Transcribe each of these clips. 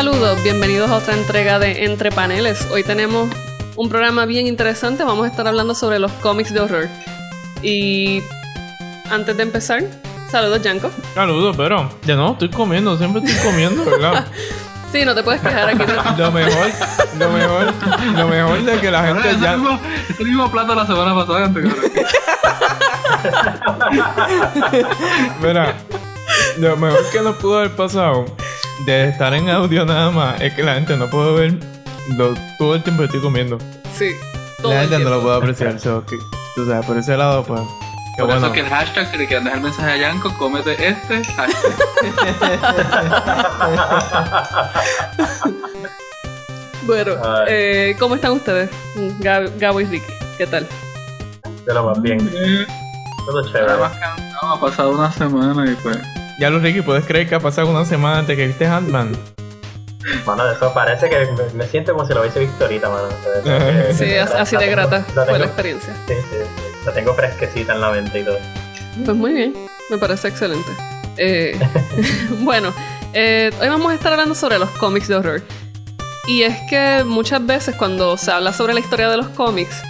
Saludos, bienvenidos a otra entrega de Entre Paneles. Hoy tenemos un programa bien interesante, vamos a estar hablando sobre los cómics de horror. Y antes de empezar, saludos Yanko. Saludos, pero ya no, estoy comiendo, siempre estoy comiendo, ¿verdad? Sí, no te puedes quejar aquí. Lo mejor de que la gente ya... Ese mismo plato la semana pasada antes, Mira, lo mejor que nos pudo haber pasado de estar en audio nada más es que la gente no puede ver todo el tiempo que estoy comiendo. Sí, todo la el gente no tiempo. lo puede apreciar, que, tú sabes, por ese lado, pues... Qué por bueno. eso que el hashtag, si le quieren dejar mensaje a Yanko, cómete este hashtag. Bueno, ¿cómo están ustedes? Gabo y Ricky, ¿qué tal? De lo más bien. Todo chévere. Nada más cansado, ha pasado una semana y pues... Ya lo Ricky, ¿puedes creer que ha pasado una semana antes que viste Ant-Man? Mano, eso parece que me siento como si lo hubiese visto ahorita, mano. Sí, así de grata fue la experiencia. Sí. La tengo fresquecita en la mente y todo. Pues muy bien, me parece excelente. Bueno, hoy vamos a estar hablando sobre los cómics de horror. Y es que muchas veces cuando se habla sobre la historia de los cómics,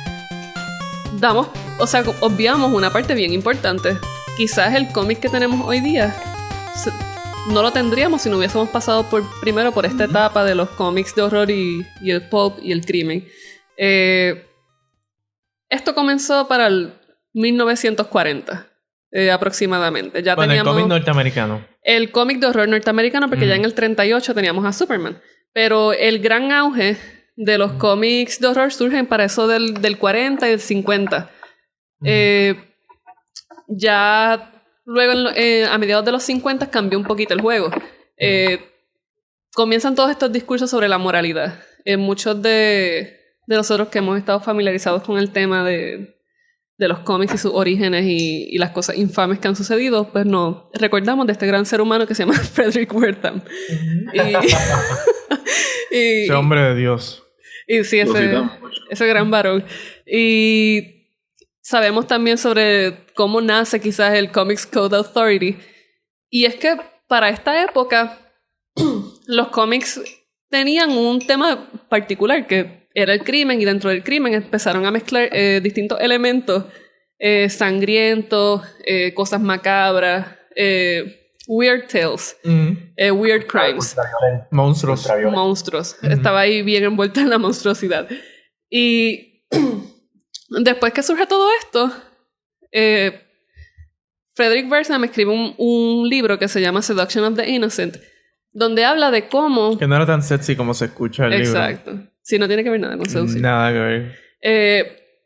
obviamos una parte bien importante. Quizás el cómic que tenemos hoy día no lo tendríamos si no hubiésemos pasado primero por esta etapa de los cómics de horror y el pulp y el crimen. Esto comenzó para el 1940 aproximadamente. Ya bueno, teníamos el cómic norteamericano. El cómic de horror norteamericano, porque ya en el 38 teníamos a Superman. Pero el gran auge de los cómics de horror surgen para eso del 40 y del 50. Ya luego, a mediados de los 50, cambió un poquito el juego. Comienzan todos estos discursos sobre la moralidad. Muchos de nosotros que hemos estado familiarizados con el tema de los cómics y sus orígenes y las cosas infames que han sucedido, pues nos recordamos de este gran ser humano que se llama Frederick Wertham. Ese hombre de Dios. Y sí, ese gran varón. Y sabemos también sobre cómo nace quizás el Comics Code Authority. Y es que para esta época los cómics tenían un tema particular que era el crimen, y dentro del crimen empezaron a mezclar distintos elementos sangrientos, cosas macabras, weird tales, weird crimes, monstruos. Estaba ahí bien envuelta en la monstruosidad. Y después que surge todo esto, Frederick Wertham escribe un libro que se llama Seduction of the Innocent, donde habla de cómo... Que no era tan sexy como se escucha el libro. Exacto. Sí, no tiene que ver nada con seducir. Nada que ver.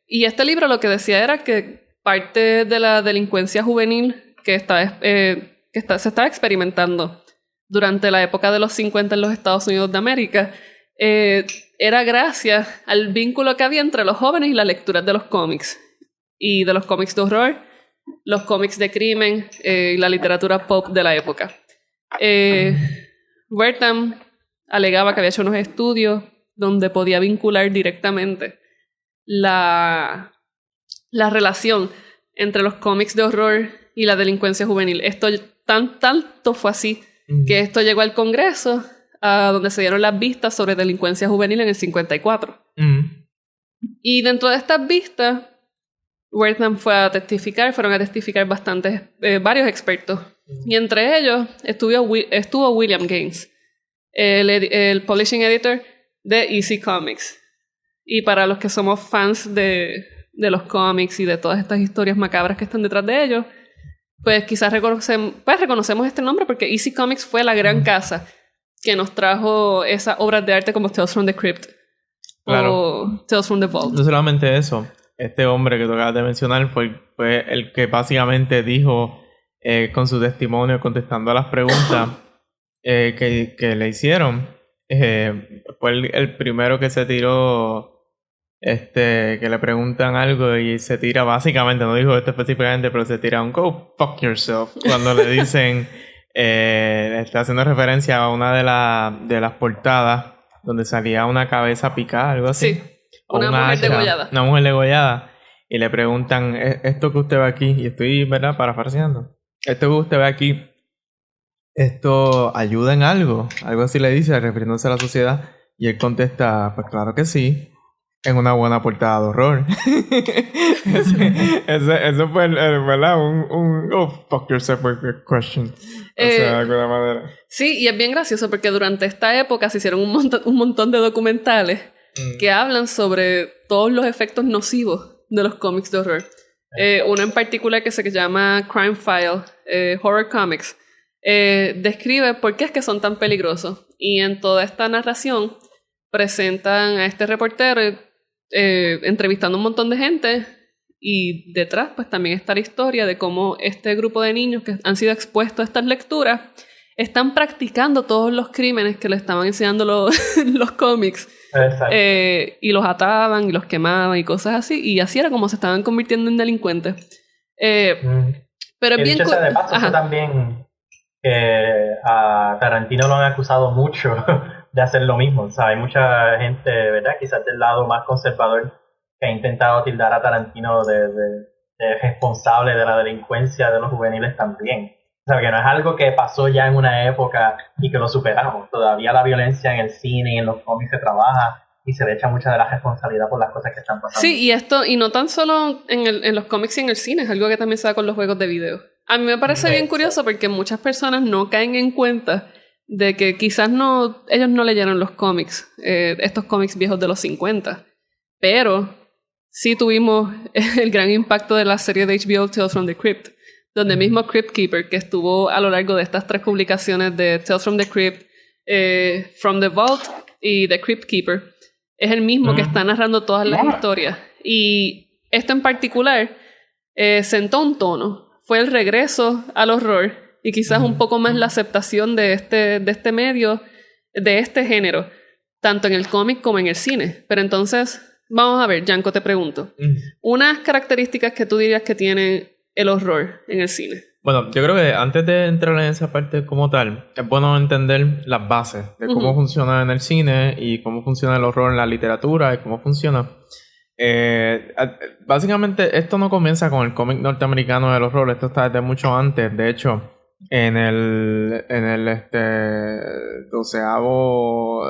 Y este libro lo que decía era que parte de la delincuencia juvenil que se estaba experimentando durante la época de los 50 en los Estados Unidos de América era gracias al vínculo que había entre los jóvenes y las lecturas de los cómics. Y de los cómics de horror, los cómics de crimen y la literatura pop de la época. Wertham alegaba que había hecho unos estudios donde podía vincular directamente la relación entre los cómics de horror y la delincuencia juvenil. Esto tanto fue así que esto llegó al Congreso, a donde se dieron las vistas sobre delincuencia juvenil en el 54. Y dentro de estas vistas, Wertham fueron a testificar varios expertos. Y entre ellos estuvo William Gaines, el publishing editor de EC Comics. Y para los que somos fans de los cómics y de todas estas historias macabras que están detrás de ellos, pues quizás reconocemos este nombre porque EC Comics fue la gran casa que nos trajo esas obras de arte como Tales from the Crypt, claro, o Tales from the Vault. No solamente eso, este hombre que tú acabas de mencionar fue el que básicamente dijo con su testimonio, contestando a las preguntas que le hicieron, fue el primero que se tiró, que le preguntan algo y se tira básicamente, no dijo esto específicamente, pero se tira un "go fuck yourself" cuando le dicen, está haciendo referencia a una de las portadas donde salía una cabeza picada, algo así. Sí, una mujer degollada. Una mujer degollada. Y le preguntan, esto que usted ve aquí, y estoy, ¿verdad?, parafraseando, esto que usted ve aquí, ¿esto ayuda en algo? Algo así le dice, refiriéndose a la sociedad. Y él contesta, pues claro que sí. En una buena portada de horror. Eso fue, ¿verdad? Oh, fuck yourself with your question. O sea, de alguna manera. Sí, y es bien gracioso porque durante esta época se hicieron un montón de documentales que hablan sobre todos los efectos nocivos de los cómics de horror. Uno en particular que se llama Crime File, Horror Comics, describe por qué es que son tan peligrosos. Y en toda esta narración presentan a este reportero entrevistando a un montón de gente, y detrás pues también está la historia de cómo este grupo de niños que han sido expuestos a estas lecturas están practicando todos los crímenes que le estaban enseñando los cómics. Y los ataban y los quemaban y cosas así, y así era como se estaban convirtiendo en delincuentes. Pero es bien... de paso, eso también a Tarantino lo han acusado mucho de hacer lo mismo. O sea, hay mucha gente, ¿verdad? Quizás del lado más conservador, que ha intentado tildar a Tarantino de responsable de la delincuencia de los juveniles también. O sea, que no es algo que pasó ya en una época y que lo superamos. Todavía la violencia en el cine y en los cómics se trabaja y se le echa mucha de la responsabilidad por las cosas que están pasando. Sí, y no tan solo en los cómics y en el cine, es algo que también se da con los juegos de video. A mí me parece bien curioso porque muchas personas no caen en cuenta de que quizás ellos no leyeron los cómics, estos cómics viejos de los 50, pero sí tuvimos el gran impacto de la serie de HBO Tales from the Crypt, donde mismo Crypt Keeper, que estuvo a lo largo de estas 3 publicaciones de Tales from the Crypt, From the Vault y The Crypt Keeper, es el mismo que está narrando todas las historias. Y esto en particular sentó un tono. Fue el regreso al horror y quizás un poco más la aceptación de este medio, de este género, tanto en el cómic como en el cine. Pero entonces, vamos a ver, Yanko, te pregunto. Unas características que tú dirías que tiene el horror en el cine. Bueno, yo creo que antes de entrar en esa parte como tal, es bueno entender las bases de cómo funciona en el cine y cómo funciona el horror en la literatura y cómo funciona. Básicamente, esto no comienza con el cómic norteamericano del horror, esto está desde mucho antes. De hecho, en el 12º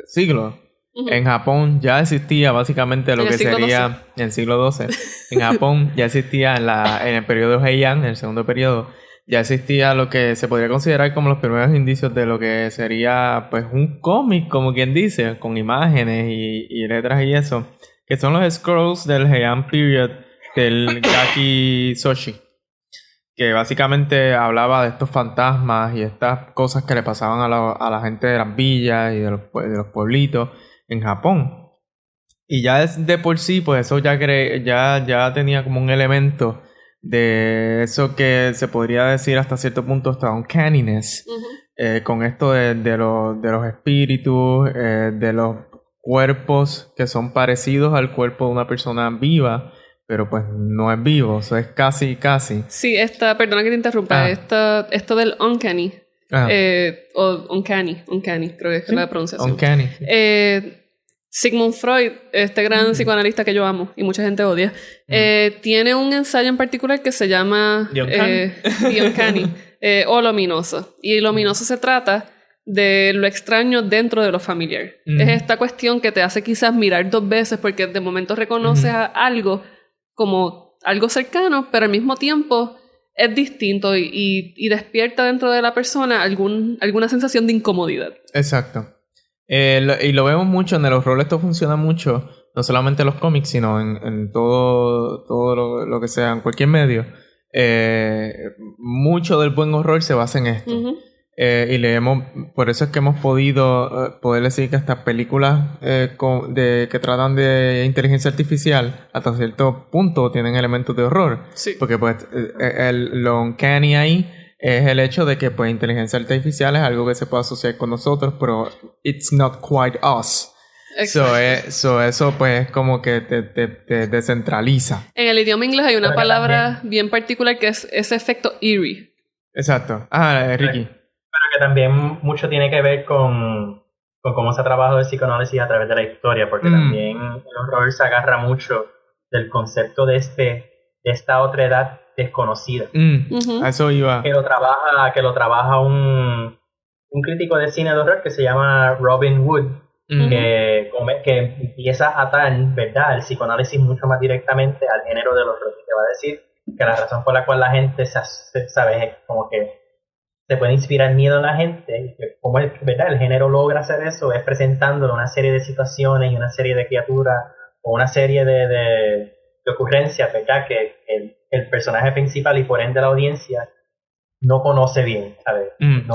siglo, en Japón ya existía básicamente lo que sería en el siglo XII. En Japón ya existía en el periodo Heian, en el segundo periodo, ya existía lo que se podría considerar como los primeros indicios de lo que sería pues un cómic, como quien dice, con imágenes y letras y eso, que son los scrolls del Heian period del Gaki Soshi, que básicamente hablaba de estos fantasmas y estas cosas que le pasaban a la gente de las villas y de los pueblitos en Japón. Y ya de por sí, pues eso ya tenía como un elemento de eso que se podría decir hasta cierto punto hasta uncanniness, con esto de los espíritus, de los cuerpos que son parecidos al cuerpo de una persona viva, pero pues no es vivo, eso es casi. Sí, perdona que te interrumpa, esto del uncanny, o uncanny, creo que es la pronunciación. Uncanny. Sigmund Freud, este gran psicoanalista que yo amo y mucha gente odia, tiene un ensayo en particular que se llama The Uncanny, o lo ominoso. Y lo ominoso se trata de lo extraño dentro de lo familiar. Es esta cuestión que te hace quizás mirar 2 veces porque de momento reconoces a algo como algo cercano, pero al mismo tiempo es distinto y despierta dentro de la persona alguna sensación de incomodidad. Exacto. Y lo vemos mucho en el horror. Esto funciona mucho, no solamente en los cómics, sino en todo lo que sea, en cualquier medio. Mucho del buen horror se basa en esto. Por eso es que hemos podido poder decir que estas películas que tratan de inteligencia artificial hasta cierto punto tienen elementos de horror. Sí. Porque pues lo uncanny ahí es el hecho de que pues inteligencia artificial es algo que se puede asociar con nosotros, pero it's not quite us. Eso pues como que te descentraliza. En el idioma inglés hay una palabra bien particular que es ese efecto eerie. Exacto. Ricky. Pero que también mucho tiene que ver con cómo se ha trabajado el psicoanálisis a través de la historia, porque también el horror se agarra mucho del concepto de esta otra edad desconocida. Ujú. A eso iba. Que lo trabaja un crítico de cine de horror que se llama Robin Wood, que empieza a atar, ¿verdad?, el psicoanálisis mucho más directamente al género del horror. Y te va a decir que la razón por la cual la gente sabe, como que se puede inspirar miedo en la gente, y que como ¿verdad?, el género logra hacer eso es presentándole una serie de situaciones y una serie de criaturas o una serie de ocurrencias, ¿verdad?, que el personaje principal y por ende la audiencia no conoce bien, ¿sabes?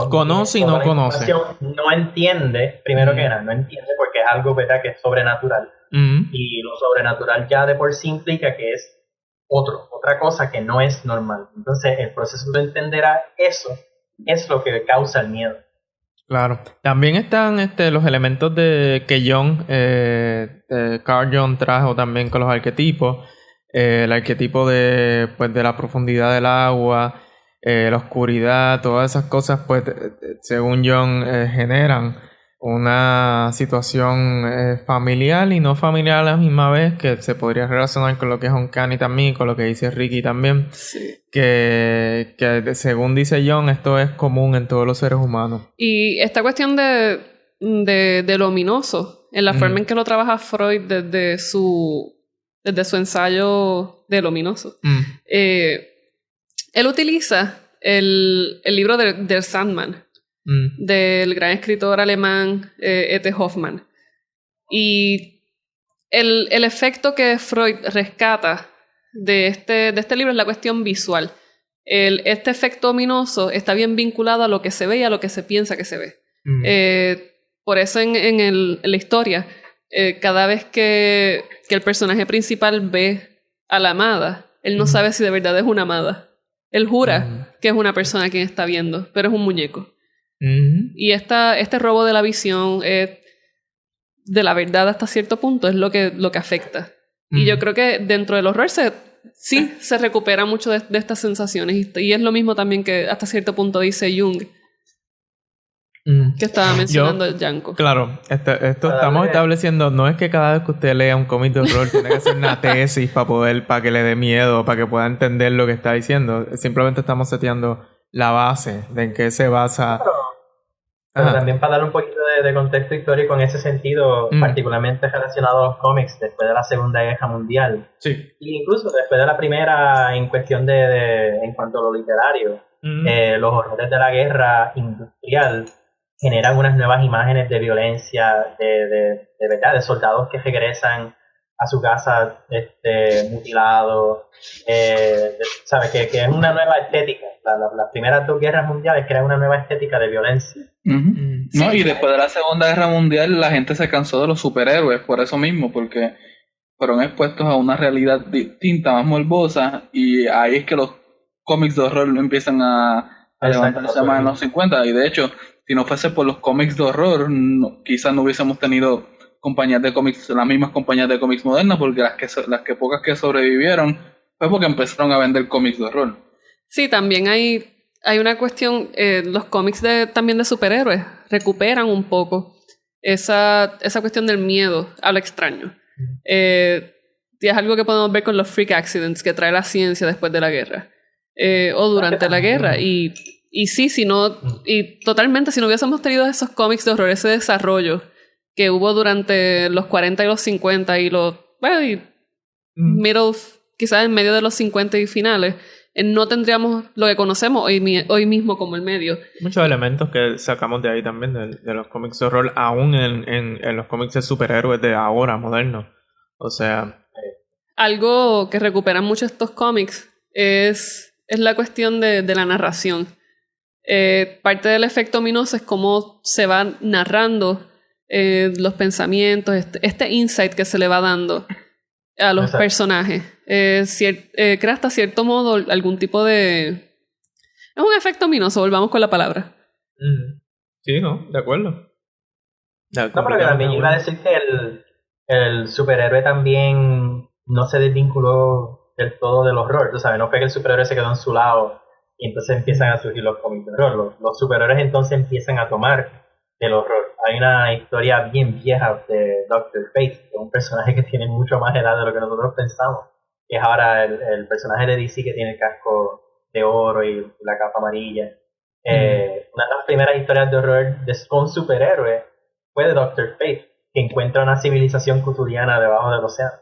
Conoce y no conoce. No entiende, primero que nada, no entiende porque es algo, ¿verdad?, que es sobrenatural. Y lo sobrenatural ya de por sí implica que es otra cosa que no es normal. Entonces, el proceso de entender a eso es lo que causa el miedo. Claro. También están los elementos de que Carl Jung trajo también con los arquetipos. El arquetipo de la profundidad del agua, la oscuridad, todas esas cosas, pues, según Jung, generan una situación familiar y no familiar a la misma vez, que se podría relacionar con lo que es Uncanny también, con lo que dice Ricky también. Sí. Que según dice Jung, esto es común en todos los seres humanos. Y esta cuestión de lo ominoso, en la forma en que lo trabaja Freud desde su ensayo del ominoso. Él utiliza el libro de Sandman, del gran escritor alemán E.T. Hoffmann. Y el efecto que Freud rescata de este libro es la cuestión visual. Este efecto ominoso está bien vinculado a lo que se ve y a lo que se piensa que se ve. Por eso en la historia, cada vez que el personaje principal ve a la amada, él no sabe si de verdad es una amada. Él jura que es una persona quien está viendo, pero es un muñeco. Y este robo de la visión, de la verdad hasta cierto punto, es lo que afecta. Y yo creo que dentro del horror se recupera mucho de estas sensaciones. Y es lo mismo también que hasta cierto punto dice Jung, que estaba mencionando Yanko. Claro, esto estamos estableciendo, no es que cada vez que usted lea un cómic de horror tiene que hacer una tesis para que le dé miedo, para que pueda entender lo que está diciendo. Simplemente estamos seteando la base de en qué se basa. Pero también para dar un poquito de contexto histórico en ese sentido, particularmente relacionado a los cómics después de la Segunda Guerra Mundial. Sí. E incluso después de la primera, en cuestión en cuanto a lo literario, los horrores de la guerra industrial generan unas nuevas imágenes de violencia, de verdad, de soldados que regresan a su casa mutilados, ¿sabes? Que es una nueva estética. Las primeras 2 guerras mundiales crean una nueva estética de violencia. No, y después de la Segunda Guerra Mundial la gente se cansó de los superhéroes por eso mismo, porque fueron expuestos a una realidad distinta, más morbosa, y ahí es que los cómics de horror empiezan a levantarse más en los 50, y de hecho, si no fuese por los cómics de horror, quizás no hubiésemos tenido compañías de cómics, las mismas compañías de cómics modernas, porque las que pocas que sobrevivieron fue porque empezaron a vender cómics de horror. Sí, también hay una cuestión, los cómics también de superhéroes recuperan un poco esa cuestión del miedo a lo extraño. Y es algo que podemos ver con los freak accidents que trae la ciencia después de la guerra, o durante la guerra. Y sí, y totalmente, si no hubiésemos tenido esos cómics de horror, ese desarrollo que hubo durante los 40 y los 50 y quizás en medio de los 50 y finales, no tendríamos lo que conocemos hoy mismo como el medio. Muchos elementos que sacamos de ahí también, de los cómics de horror, aún en los cómics de superhéroes de ahora, modernos. O sea... Algo que recuperan mucho estos cómics es la cuestión de la narración. Parte del efecto ominoso es cómo se va narrando los pensamientos, este insight que se le va dando a los personajes. Crea hasta cierto modo algún tipo de... Es un efecto ominoso, volvamos con la palabra. Sí, ¿no? De acuerdo. No, pero también iba a decir que el superhéroe también no se desvinculó del todo del horror, tú sabes, no fue que el superhéroe se quedó en su lado y entonces empiezan a surgir los cómics de horror. Los superhéroes entonces empiezan a tomar del horror. Hay una historia bien vieja de Dr. Fate, que es un personaje que tiene mucho más edad de lo que nosotros pensamos, que es ahora el personaje de DC que tiene el casco de oro y la capa amarilla. Una de las primeras historias de horror con superhéroes fue de Doctor Fate, que encuentra una civilización cthulhiana debajo del océano.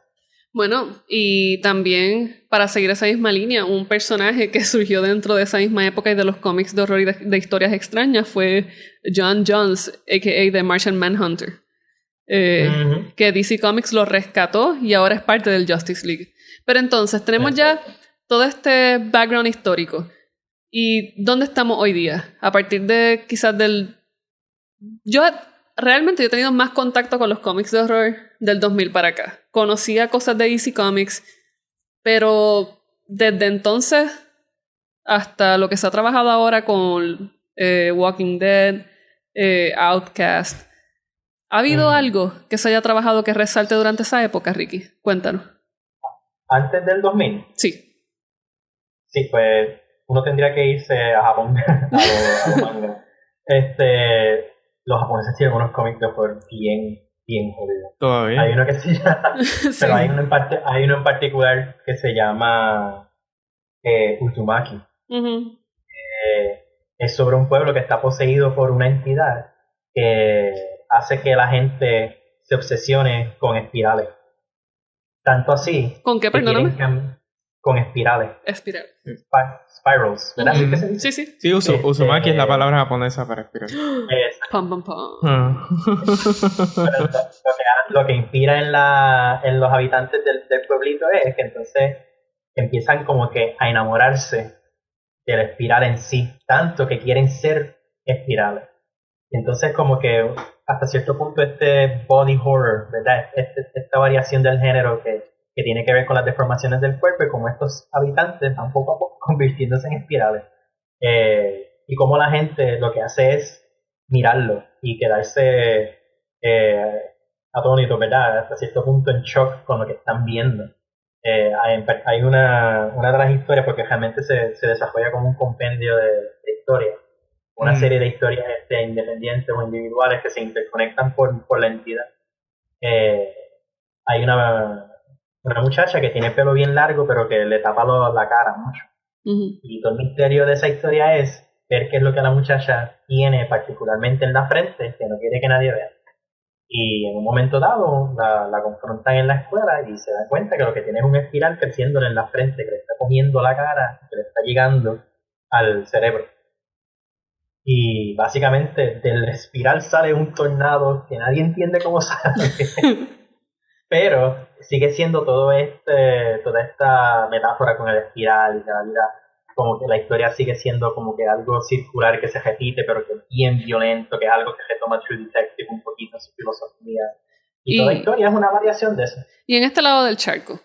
Bueno, y también, para seguir esa misma línea, un personaje que surgió dentro de esa misma época y de los cómics de horror y de historias extrañas fue John Jones, a.k.a. The Martian Manhunter. Que DC Comics lo rescató y ahora es parte del Justice League. Pero entonces, tenemos ya todo este background histórico. ¿Y dónde estamos hoy día? A partir de quizás del... Realmente yo he tenido más contacto con los cómics de horror del 2000 para acá. Conocía cosas de DC Comics, pero desde entonces hasta lo que se ha trabajado ahora con Walking Dead, Outcast, ¿ha habido algo que se haya trabajado que resalte durante esa época, Ricky? Cuéntanos. ¿Antes del 2000? Sí. Sí, pues uno tendría que irse a Japón a los mangas. Los japoneses tienen unos cómics de horror bien jodidos. Todavía. Hay uno que se llama... Sí. Pero hay uno en particular que se llama Uzumaki. Es sobre un pueblo que está poseído por una entidad que hace que la gente se obsesione con espirales. Tanto así... ¿Con qué, perdóname? Con espirales. Espirales. Spirals, ¿verdad? Sí, sí. Sí, Uzumaki es la palabra japonesa para espiral. Pum, pum, pum. Pero lo que inspira en los habitantes del pueblito es que entonces empiezan como que a enamorarse de la espiral en sí, tanto que quieren ser espirales. Entonces como que hasta cierto punto este body horror, ¿verdad? Esta variación del género que tiene que ver con las deformaciones del cuerpo y como estos habitantes van poco a poco convirtiéndose en espirales. Y como la gente lo que hace es mirarlo y quedarse atónito, ¿verdad? Hasta cierto punto en shock con lo que están viendo. Hay una de las historias, porque realmente se desarrolla como un compendio de historias, una serie de historias independientes o individuales que se interconectan por la entidad. Hay una muchacha que tiene pelo bien largo pero que le tapa la cara mucho. Y todo el misterio de esa historia es ver qué es lo que la muchacha tiene particularmente en la frente que no quiere que nadie vea. Y en un momento dado la confrontan en la escuela y se da cuenta que lo que tiene es un espiral creciéndole en la frente que le está comiendo la cara, que le está llegando al cerebro. Y básicamente del espiral sale un tornado que nadie entiende cómo sale. Pero sigue siendo toda esta metáfora con el espiral y la vida, como que la historia sigue siendo como que algo circular que se repite, pero que es bien violento, que es algo que retoma True Detective un poquito en su filosofía. Y toda historia es una variación de eso. ¿Y en este lado del charco?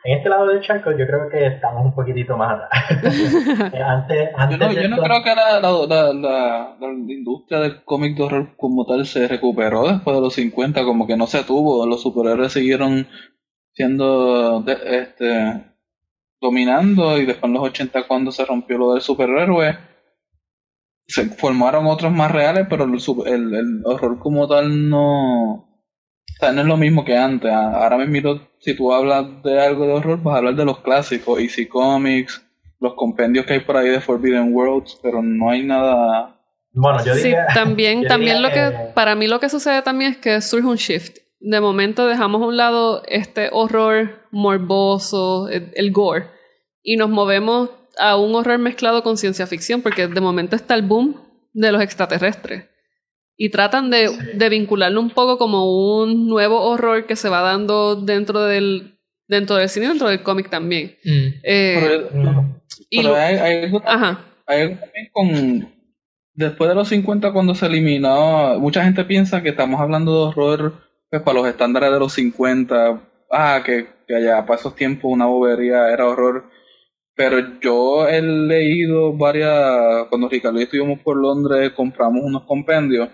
En este lado del charco yo creo que estamos un poquitito más atrás. Yo no creo que la industria del cómic de horror como tal se recuperó después de los 50, como que no se tuvo, los superhéroes siguieron siendo dominando, y después en los 80 cuando se rompió lo del superhéroe se formaron otros más reales, pero el horror como tal no es lo mismo que antes. Ahora mismo, si tú hablas de algo de horror, vas a hablar de los clásicos, Easy Comics, los compendios que hay por ahí de Forbidden Worlds, pero no hay nada. Bueno, yo diría, sí, también lo que para mí lo que sucede también es que surge un shift. De momento dejamos a un lado este horror morboso, el gore, y nos movemos a un horror mezclado con ciencia ficción, porque de momento está el boom de los extraterrestres. Y tratan de vincularlo un poco como un nuevo horror que se va dando dentro del cine y dentro del cómic también. Pero hay algo también con... Después de los 50, cuando se eliminó, mucha gente piensa que estamos hablando de horror pues para los estándares de los 50. Que allá para esos tiempos una bobería era horror. Pero yo he leído cuando Ricardo y yo estuvimos por Londres, compramos unos compendios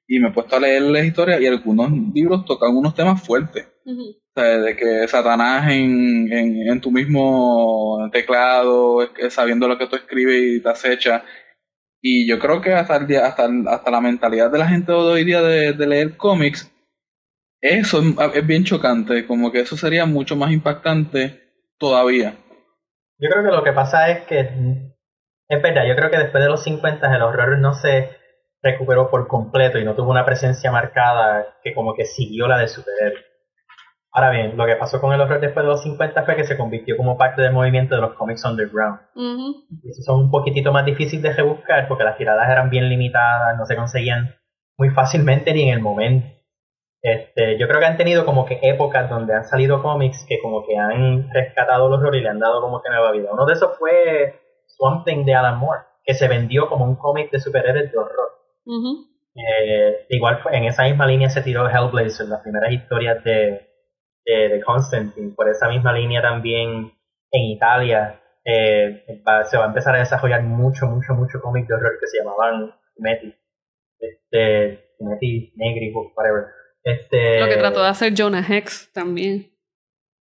y me he puesto a leer las historias, y algunos libros tocan unos temas fuertes. O sea, de que Satanás en tu mismo teclado, sabiendo lo que tú escribes y te acecha. Y yo creo que hasta la mentalidad de la gente de hoy día de leer cómics Eso es bien chocante, como que eso sería mucho más impactante todavía. Yo creo que lo que pasa es que, es verdad, yo creo que después de los 50 el horror no se recuperó por completo y no tuvo una presencia marcada que como que siguió la de superhéroes. Ahora bien, lo que pasó con el horror después de los 50 fue que se convirtió como parte del movimiento de los cómics underground. Ujú. Y esos son un poquitito más difíciles de rebuscar porque las tiradas eran bien limitadas, no se conseguían muy fácilmente ni en el momento. Yo creo que han tenido como que épocas donde han salido cómics que como que han rescatado el horror y le han dado como que nueva vida. Uno de esos fue Swamp Thing de Alan Moore, que se vendió como un cómic de superhéroes de horror. Ujú. Igual en esa misma línea se tiró Hellblazer, las primeras historias de Constantine. Por esa misma línea también en Italia se va a empezar a desarrollar mucho cómic de horror que se llamaban Fumetti. Fumetti Negri, whatever. Lo que trató de hacer Jonah Hex también.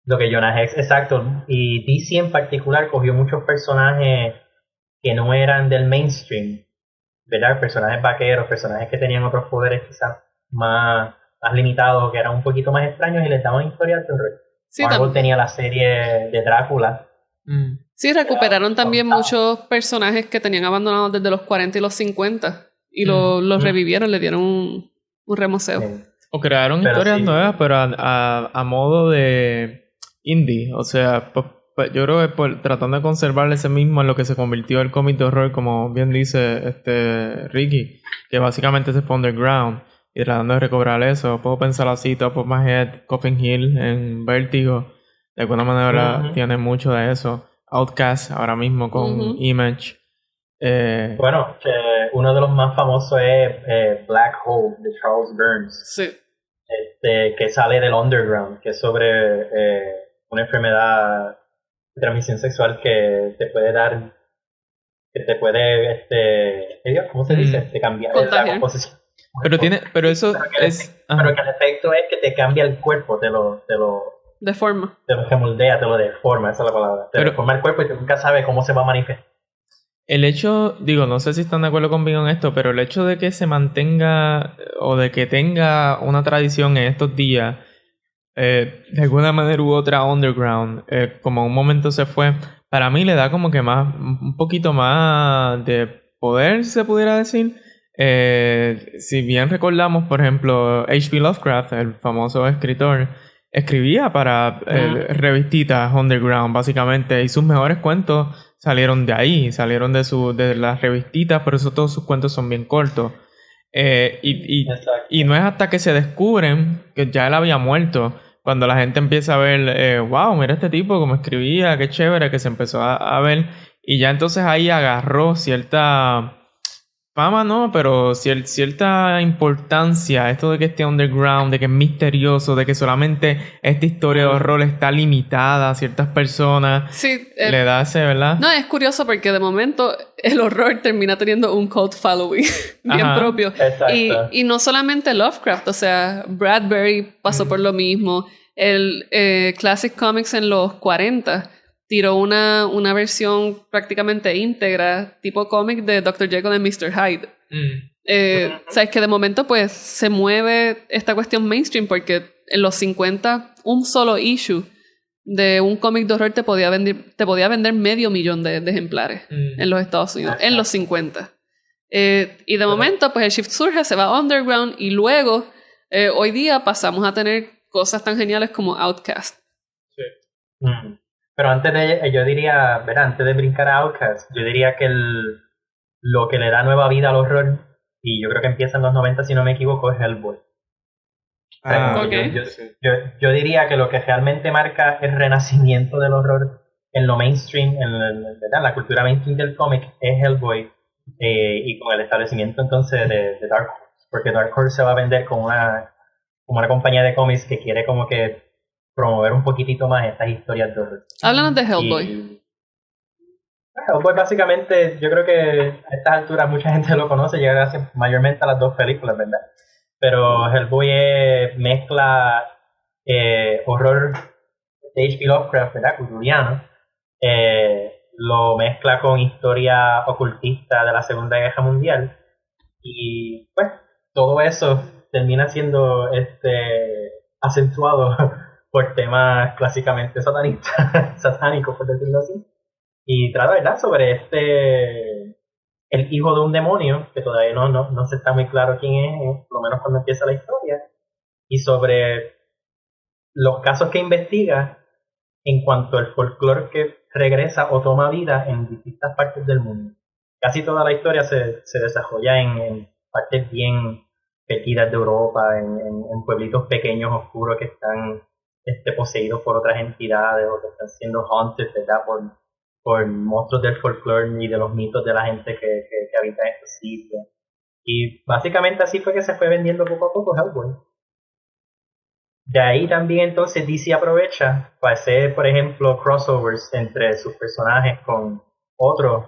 Lo que Jonah Hex, exacto. Y DC en particular cogió muchos personajes que no eran del mainstream, ¿verdad? Personajes vaqueros, personajes que tenían otros poderes quizás más limitados, que eran un poquito más extraños y les daban historias de horror. Sí, Marvel tenía la serie de Drácula. Sí, recuperaron también muchos personajes que tenían abandonados desde los 40 y los 50 y los revivieron, le dieron un remoceo. Sí. O crearon Pero historias sí. nuevas, pero a modo de indie. O sea, yo creo que tratando de conservar ese mismo en lo que se convirtió el cómic de horror, como bien dice Ricky, que básicamente se fue underground. Y tratando de recobrar eso, puedo pensar así, Top of My Head, Coffin Hill en Vértigo, de alguna manera tiene mucho de eso. Outcast ahora mismo con Image. Bueno, uno de los más famosos es Black Hole de Charles Burns. Sí. Que sale del underground, que es sobre una enfermedad de transmisión sexual que te puede dar, que te puede, ¿cómo se dice? Te cambia la Contagiar. composición. Pero eso es... Pero que el efecto es que te cambia el cuerpo, te lo Deforma. remoldea, te lo deforma, esa es la palabra. Te deforma el cuerpo y tú nunca sabes cómo se va a manifestar. El hecho, digo, no sé si están de acuerdo conmigo en esto, pero el hecho de que se mantenga o de que tenga una tradición en estos días, de alguna manera u otra underground, como un momento se fue, para mí le da como que un poquito más de poder, se pudiera decir. Si bien recordamos, por ejemplo, H.P. Lovecraft, el famoso escritor, escribía para revistitas underground, básicamente, y sus mejores cuentos salieron de ahí, salieron de las revistitas, por eso todos sus cuentos son bien cortos. Y no es hasta que se descubren que ya él había muerto, cuando la gente empieza a ver, wow, mira este tipo como escribía, qué chévere, que se empezó a ver, y ya entonces ahí agarró cierta fama, no, pero cierta importancia, esto de que esté underground, de que es misterioso, de que solamente esta historia de horror está limitada a ciertas personas, Sí, le da ese, ¿verdad? no, es curioso porque de momento el horror termina teniendo un cult following bien Ajá. propio. Exacto. Y no solamente Lovecraft, o sea, Bradbury pasó por lo mismo. El Classic Comics en los 40 tiró una versión prácticamente íntegra, tipo cómic de Dr. Jekyll y Mr. Hyde. O sea, es que de momento pues se mueve esta cuestión mainstream porque en los 50 un solo issue de un cómic de horror te podía vender 500,000 de ejemplares en los Estados Unidos, en los 50. Y de momento pues el shift surge, se va underground y luego hoy día pasamos a tener cosas tan geniales como Outcast. Sí. Pero yo diría, ¿verdad? Antes de brincar a Outcast, yo diría que lo que le da nueva vida al horror, y yo creo que empieza en los 90 si no me equivoco, es Hellboy. Okay. Yo diría que lo que realmente marca el renacimiento del horror en lo mainstream, ¿verdad? La cultura mainstream del cómic es Hellboy, y con el establecimiento entonces de Dark Horse, porque Dark Horse se va a vender como una compañía de cómics que quiere como que promover un poquitito más estas historias de horror. Háblanos de Hellboy. Hellboy básicamente, yo creo que a estas alturas mucha gente lo conoce, llega gracias mayormente a las dos películas, ¿verdad? Pero Hellboy mezcla horror de H.P. Lovecraft, ¿verdad? Cthulhiano. Lo mezcla con historia ocultista de la Segunda Guerra Mundial. Y pues todo eso termina siendo acentuado por temas clásicamente satánicos, por decirlo así. Y trata, ¿verdad?, sobre el hijo de un demonio, que todavía no se está muy claro quién es, por lo menos cuando empieza la historia, y sobre los casos que investiga en cuanto al folclore que regresa o toma vida en distintas partes del mundo. Casi toda la historia se desarrolla en partes bien perdidas de Europa, en pueblitos pequeños, oscuros, que están poseídos por otras entidades o que están siendo haunted, ¿verdad?, por monstruos del folclore y de los mitos de la gente que habita en estos sitios. Y básicamente así fue que se fue vendiendo poco a poco Hellboy. De ahí también entonces DC aprovecha para hacer, por ejemplo, crossovers entre sus personajes con otros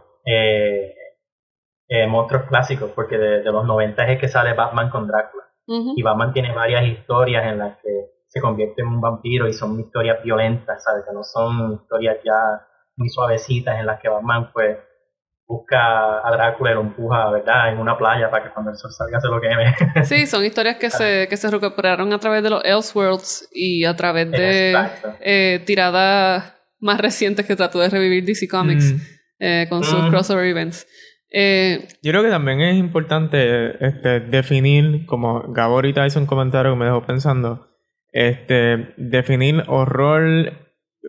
monstruos clásicos, porque de los 90 es que sale Batman con Drácula. Uh-huh. Y Batman tiene varias historias en las que se convierte en un vampiro y son historias violentas, ¿sabes? Que no son historias ya muy suavecitas en las que Batman pues busca a Drácula y lo empuja, ¿verdad?, en una playa para que cuando el sol salga se lo queme. Sí, son historias que se recuperaron a través de los Elseworlds y a través de tiradas más recientes que trató de revivir DC Comics con sus crossover events. Yo creo que también es importante definir, como Gabo ahorita hizo un comentario que me dejó pensando, definir horror,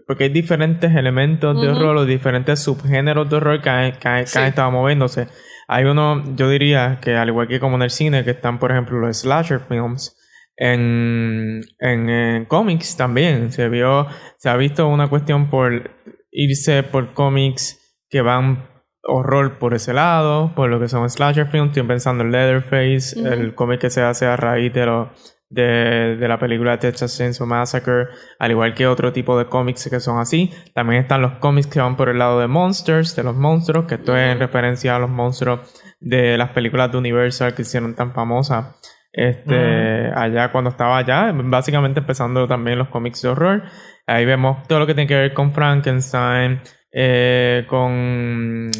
porque hay diferentes elementos de horror o diferentes subgéneros de horror que han estado moviéndose. Hay uno, yo diría que al igual que como en el cine, que están por ejemplo los slasher films, en cómics también se ha visto una cuestión por irse por cómics que van horror por ese lado, por lo que son slasher films. Estoy pensando en Leatherface, el cómic que se hace a raíz de la película Texas Chainsaw Massacre, al igual que otro tipo de cómics que son así. También están los cómics que van por el lado de Monsters, de los monstruos, que esto es en referencia a los monstruos de las películas de Universal que hicieron tan famosas allá cuando estaba allá, básicamente empezando también los cómics de horror. Ahí vemos todo lo que tiene que ver con Frankenstein, con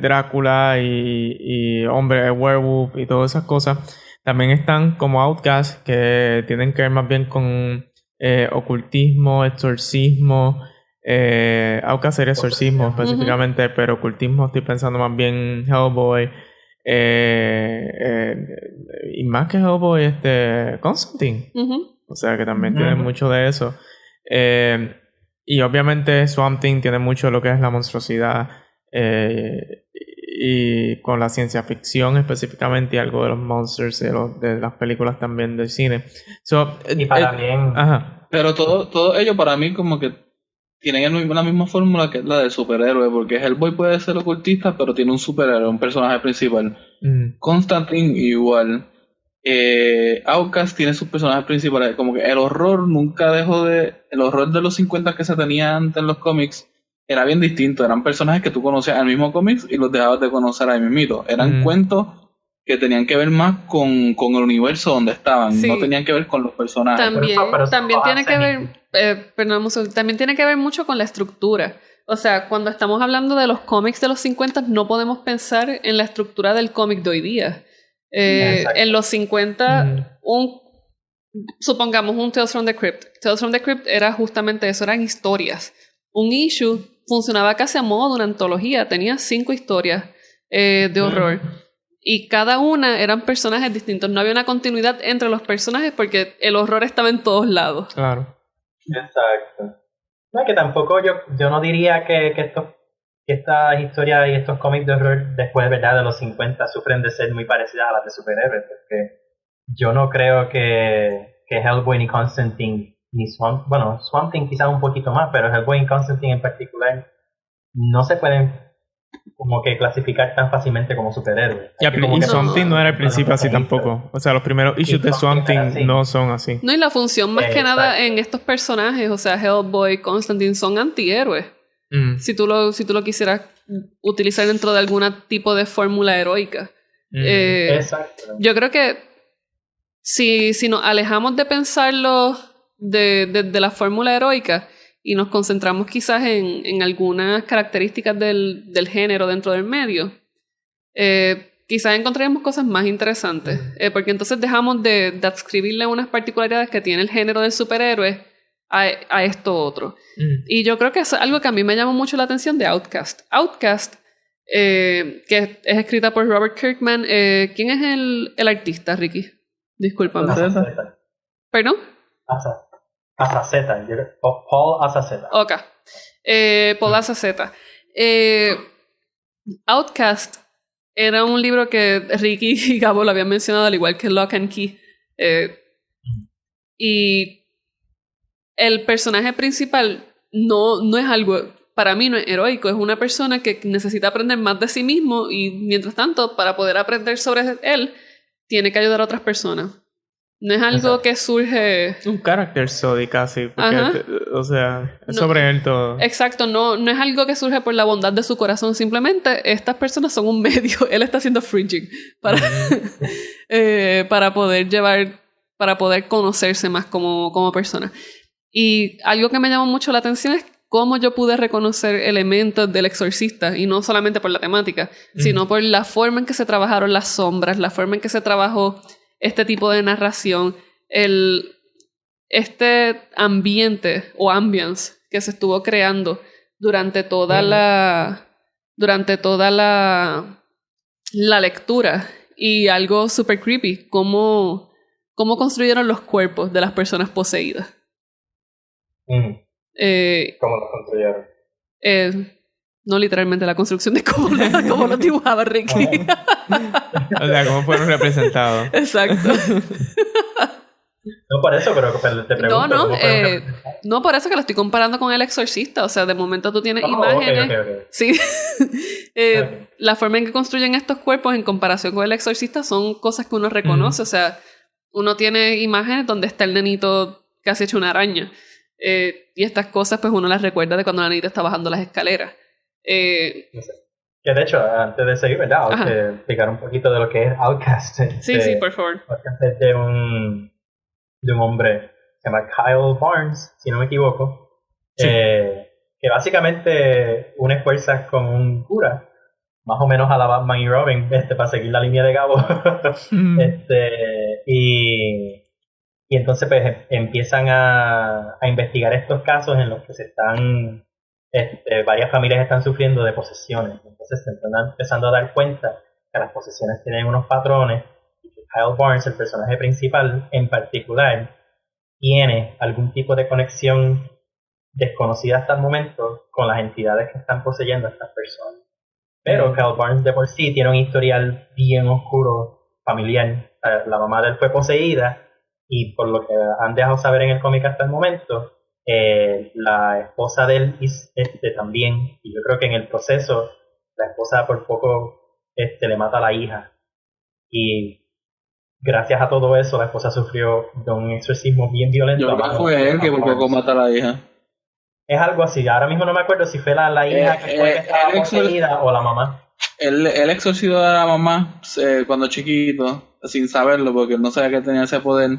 Drácula y hombre werewolf y todas esas cosas. También están como Outcast, que tienen que ver más bien con ocultismo, exorcismo. Outcast sería exorcismo específicamente, pero ocultismo estoy pensando más bien Hellboy. Y más que Hellboy, Constantine. O sea que también tiene mucho de eso. Y obviamente Swamp Thing tiene mucho de lo que es la monstruosidad. Y con la ciencia ficción específicamente y algo de los monsters de las películas también del cine. Y para bien. Ajá. Pero todo ello para mí como que tienen la misma fórmula que la del superhéroe, porque Hellboy puede ser ocultista, pero tiene un superhéroe, un personaje principal. Constantine igual. Outcast tiene sus personajes principales. Como que el horror nunca dejó de... El horror de los 50 que se tenía antes en los cómics era bien distinto. Eran personajes que tú conocías al mismo cómics y los dejabas de conocer ahí mismito. Eran cuentos que tenían que ver más con el universo donde estaban. No tenían que ver con los personajes. También tiene que ver... también tiene que ver mucho con la estructura. O sea, cuando estamos hablando de los cómics de los 50, no podemos pensar en la estructura del cómic de hoy día. En los 50, supongamos un Tales from the Crypt. Tales from the Crypt era justamente eso, eran historias. Un issue funcionaba casi a modo de una antología, tenía 5 historias de horror. Y cada una eran personajes distintos. No había una continuidad entre los personajes porque el horror estaba en todos lados. Claro. Exacto. No, que tampoco yo no diría que estas historias y estos cómics de horror después, ¿verdad?, de los 50 sufren de ser muy parecidas a las de superhéroes, porque yo no creo que Hellboy ni Constantine ni Swamp Thing quizás un poquito más, pero Hellboy y Constantine en particular no se pueden como que clasificar tan fácilmente como superhéroes. Y Swamp Thing no era al principio así tampoco. O sea, los primeros issues de Swamp Thing no son así. No, y la función más que nada en estos personajes, o sea, Hellboy, Constantine, son antihéroes. Si tú lo quisieras utilizar dentro de algún tipo de fórmula heroica. Exacto. Yo creo que si nos alejamos de pensarlo de la fórmula heroica y nos concentramos quizás en algunas características del género dentro del medio, quizás encontraríamos cosas más interesantes. Porque entonces dejamos de adscribirle unas particularidades que tiene el género del superhéroe a esto otro. Y yo creo que es algo que a mí me llamó mucho la atención de Outcast. Outcast, que es escrita por Robert Kirkman. ¿Quién es el artista, Ricky? Discúlpame. ¿Perdón? Azaceta. Paul Azaceta. Ok. Paul Azaceta. Outcast era un libro que Ricky y Gabo lo habían mencionado, al igual que Lock and Key. Y el personaje principal no es algo, para mí no es heroico, es una persona que necesita aprender más de sí mismo y mientras tanto, para poder aprender sobre él, tiene que ayudar a otras personas. No es algo que surge... Un character study casi, porque, o sea, es sobre él todo. Exacto, no es algo que surge por la bondad de su corazón, simplemente estas personas son un medio, él está haciendo fridging para poder conocerse más como persona. Y algo que me llamó mucho la atención es cómo yo pude reconocer elementos del Exorcista, y no solamente por la temática, sino por la forma en que se trabajaron las sombras, la forma en que se trabajó este tipo de narración, este ambiente o ambience que se estuvo creando durante toda la lectura, y algo super creepy, cómo construyeron los cuerpos de las personas poseídas. ¿Cómo los construyeron? No literalmente la construcción de cómo lo dibujaba Ricky. O sea, cómo fueron representados. Exacto. No por eso, pero te pregunto. No por eso que lo estoy comparando con El Exorcista. O sea, de momento tú tienes imágenes. Okay. Sí. La forma en que construyen estos cuerpos en comparación con El Exorcista son cosas que uno reconoce. O sea, uno tiene imágenes donde está el nenito casi hecho una araña. Y estas cosas pues uno las recuerda de cuando la nenita está bajando las escaleras. No sé. Que de hecho, antes de seguir, ¿verdad? Explicar un poquito de lo que es Outcast. Sí, por favor. Outcast es de un hombre, se llama Kyle Barnes, si no me equivoco, sí. Que básicamente une fuerzas con un cura, más o menos a la Batman y Robin, para seguir la línea de Gabo. Y entonces pues empiezan a investigar estos casos en los que se están varias familias están sufriendo de posesiones. Entonces se están empezando a dar cuenta que las posesiones tienen unos patrones y que Kyle Barnes, el personaje principal en particular, tiene algún tipo de conexión desconocida hasta el momento con las entidades que están poseyendo a estas personas. Pero Kyle Barnes de por sí tiene un historial bien oscuro familiar. La mamá de él fue poseída, y por lo que han dejado saber en el cómic hasta el momento, la esposa de él también, y yo creo que en el proceso la esposa por poco le mata a la hija, y gracias a todo eso la esposa sufrió de un exorcismo bien violento. Yo creo que fue él que por poco mata a la hija. Es algo así, ahora mismo no me acuerdo si fue la hija que fue que estaba poseída o la mamá. Él exorcizó a la mamá cuando chiquito, sin saberlo, porque él no sabía que tenía ese poder.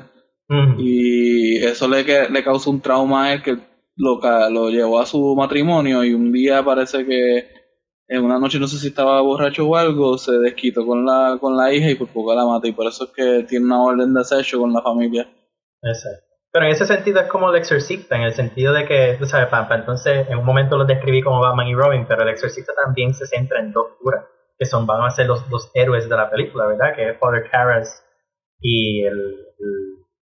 Y eso le causó un trauma a él que lo llevó a su matrimonio, y un día parece que en una noche, no sé si estaba borracho o algo, se desquitó con la hija y por poco la mata, y por eso es que tiene una orden de acecho con la familia. Exacto. Pero en ese sentido es como El Exorcista, en el sentido de que, tú sabes, para entonces en un momento los describí como Batman y Robin, pero El Exorcista también se centra en dos figuras, que van a ser los héroes de la película, ¿verdad? Que es Father Karras y el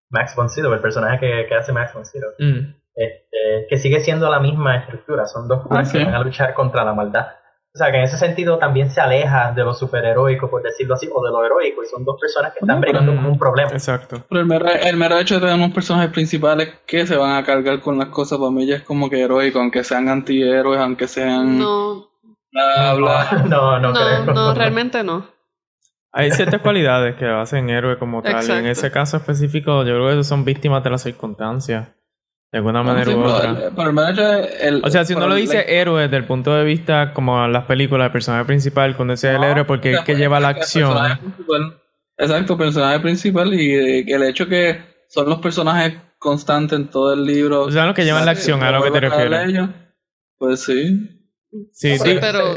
Max von Sydow, el personaje que hace Max von Sydow. Que sigue siendo la misma estructura, son dos figuras que van a luchar contra la maldad. O sea, que en ese sentido también se aleja de lo superheroico, por decirlo así, o de lo heroico, y son dos personas que están bregando con un problema. Exacto. Pero el mero hecho de tener unos personajes principales que se van a cargar con las cosas, para mí ya es como que heroico, aunque sean antihéroes, aunque sean... No, creo. No, realmente no. Hay ciertas cualidades que lo hacen héroe como tal. Exacto. Y en ese caso específico, yo creo que son víctimas de las circunstancias. De alguna manera u otra. O sea, si uno lo dice héroe desde el punto de vista como en las películas, el personaje principal, cuando dice el héroe, porque es que lleva la acción. Exacto, personaje principal, y el hecho que son los personajes constantes en todo el libro. O sea, los que llevan la acción, a lo que te refieres. Pues sí. Sí, pero...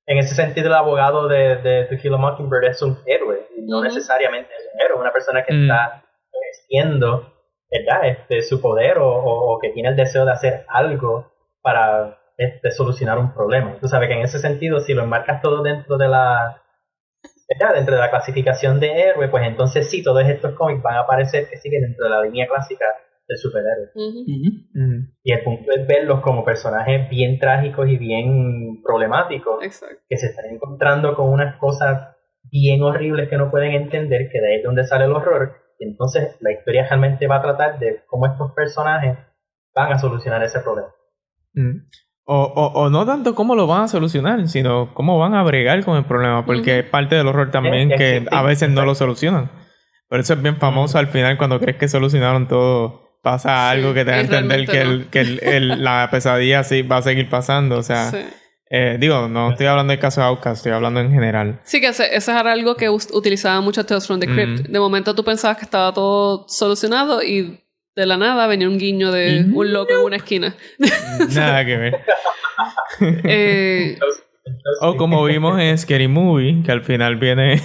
en ese sentido el abogado de To Kill a Mockingbird es un héroe, no necesariamente es un héroe, una persona que está ejerciendo, ¿verdad? Su poder o que tiene el deseo de hacer algo para solucionar un problema. Tú sabes que en ese sentido, si lo enmarcas todo dentro de la, ¿verdad? Dentro de la clasificación de héroe, pues entonces sí, todos estos cómics van a aparecer que siguen dentro de la línea clásica del superhéroe. Y el punto es verlos como personajes bien trágicos y bien problemáticos, que se están encontrando con unas cosas bien horribles que no pueden entender, que de ahí es donde sale el horror. Y entonces la historia realmente va a tratar de cómo estos personajes van a solucionar ese problema. O no tanto cómo lo van a solucionar, sino cómo van a bregar con el problema, porque es parte del horror también que a veces no lo solucionan. Por eso es bien famoso al final, cuando crees que solucionaron todo, pasa algo que te da a entender que la pesadilla sí va a seguir pasando. O sea, no estoy hablando del caso de Outcast, estoy hablando en general. Sí, que eso era algo que utilizaba mucho Tales from the Crypt. De momento tú pensabas que estaba todo solucionado y de la nada venía un guiño de un loco en una esquina. Nada que ver. O como vimos en Scary Movie, que al final viene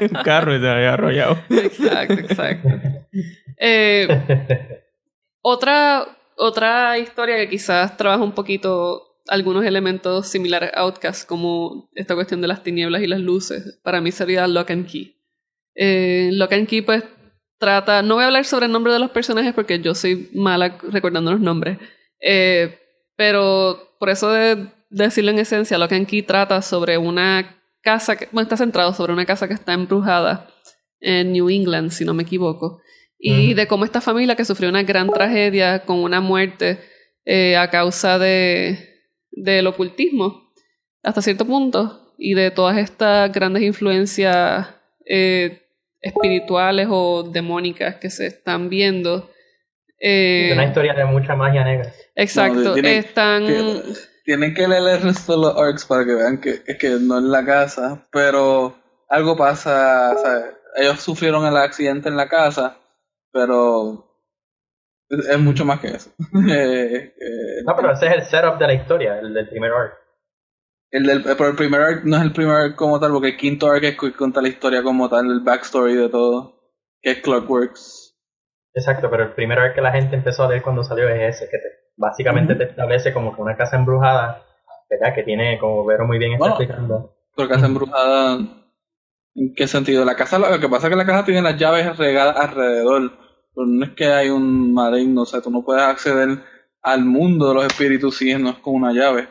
un carro y se había arrollado. Exacto. Otra historia que quizás trabaja un poquito algunos elementos similares a Outcast, como esta cuestión de las tinieblas y las luces, para mí sería Lock and Key. Lock and Key pues trata, no voy a hablar sobre el nombre de los personajes porque yo soy mala recordando los nombres, pero por eso de decirlo en esencia, Lock and Key trata sobre una casa, está centrado sobre una casa que está embrujada en New England, si no me equivoco, y de cómo esta familia que sufrió una gran tragedia con una muerte a causa del ocultismo, hasta cierto punto, y de todas estas grandes influencias espirituales o demónicas que se están viendo. Una historia de mucha magia negra. Exacto. Tienen que leer el resto de los arcs para que vean que no es la casa, pero algo pasa, ¿sabes? Ellos sufrieron el accidente en la casa, pero es mucho más que eso. No, pero ese es el setup de la historia, el del primer arc. Pero el primer arc no es el primer arc como tal, porque el quinto arc es que cuenta la historia como tal, el backstory de todo, que es Clockworks. Exacto, pero el primer arc que la gente empezó a leer cuando salió es ese, que básicamente te establece como que una casa embrujada, ¿verdad? Que tiene, como Vero muy bien está explicando. Pero casa embrujada, ¿en qué sentido? La casa, lo que pasa es que la casa tiene las llaves regadas alrededor, pero no es que hay un maligno, o sea, tú no puedes acceder al mundo de los espíritus si no es con una llave.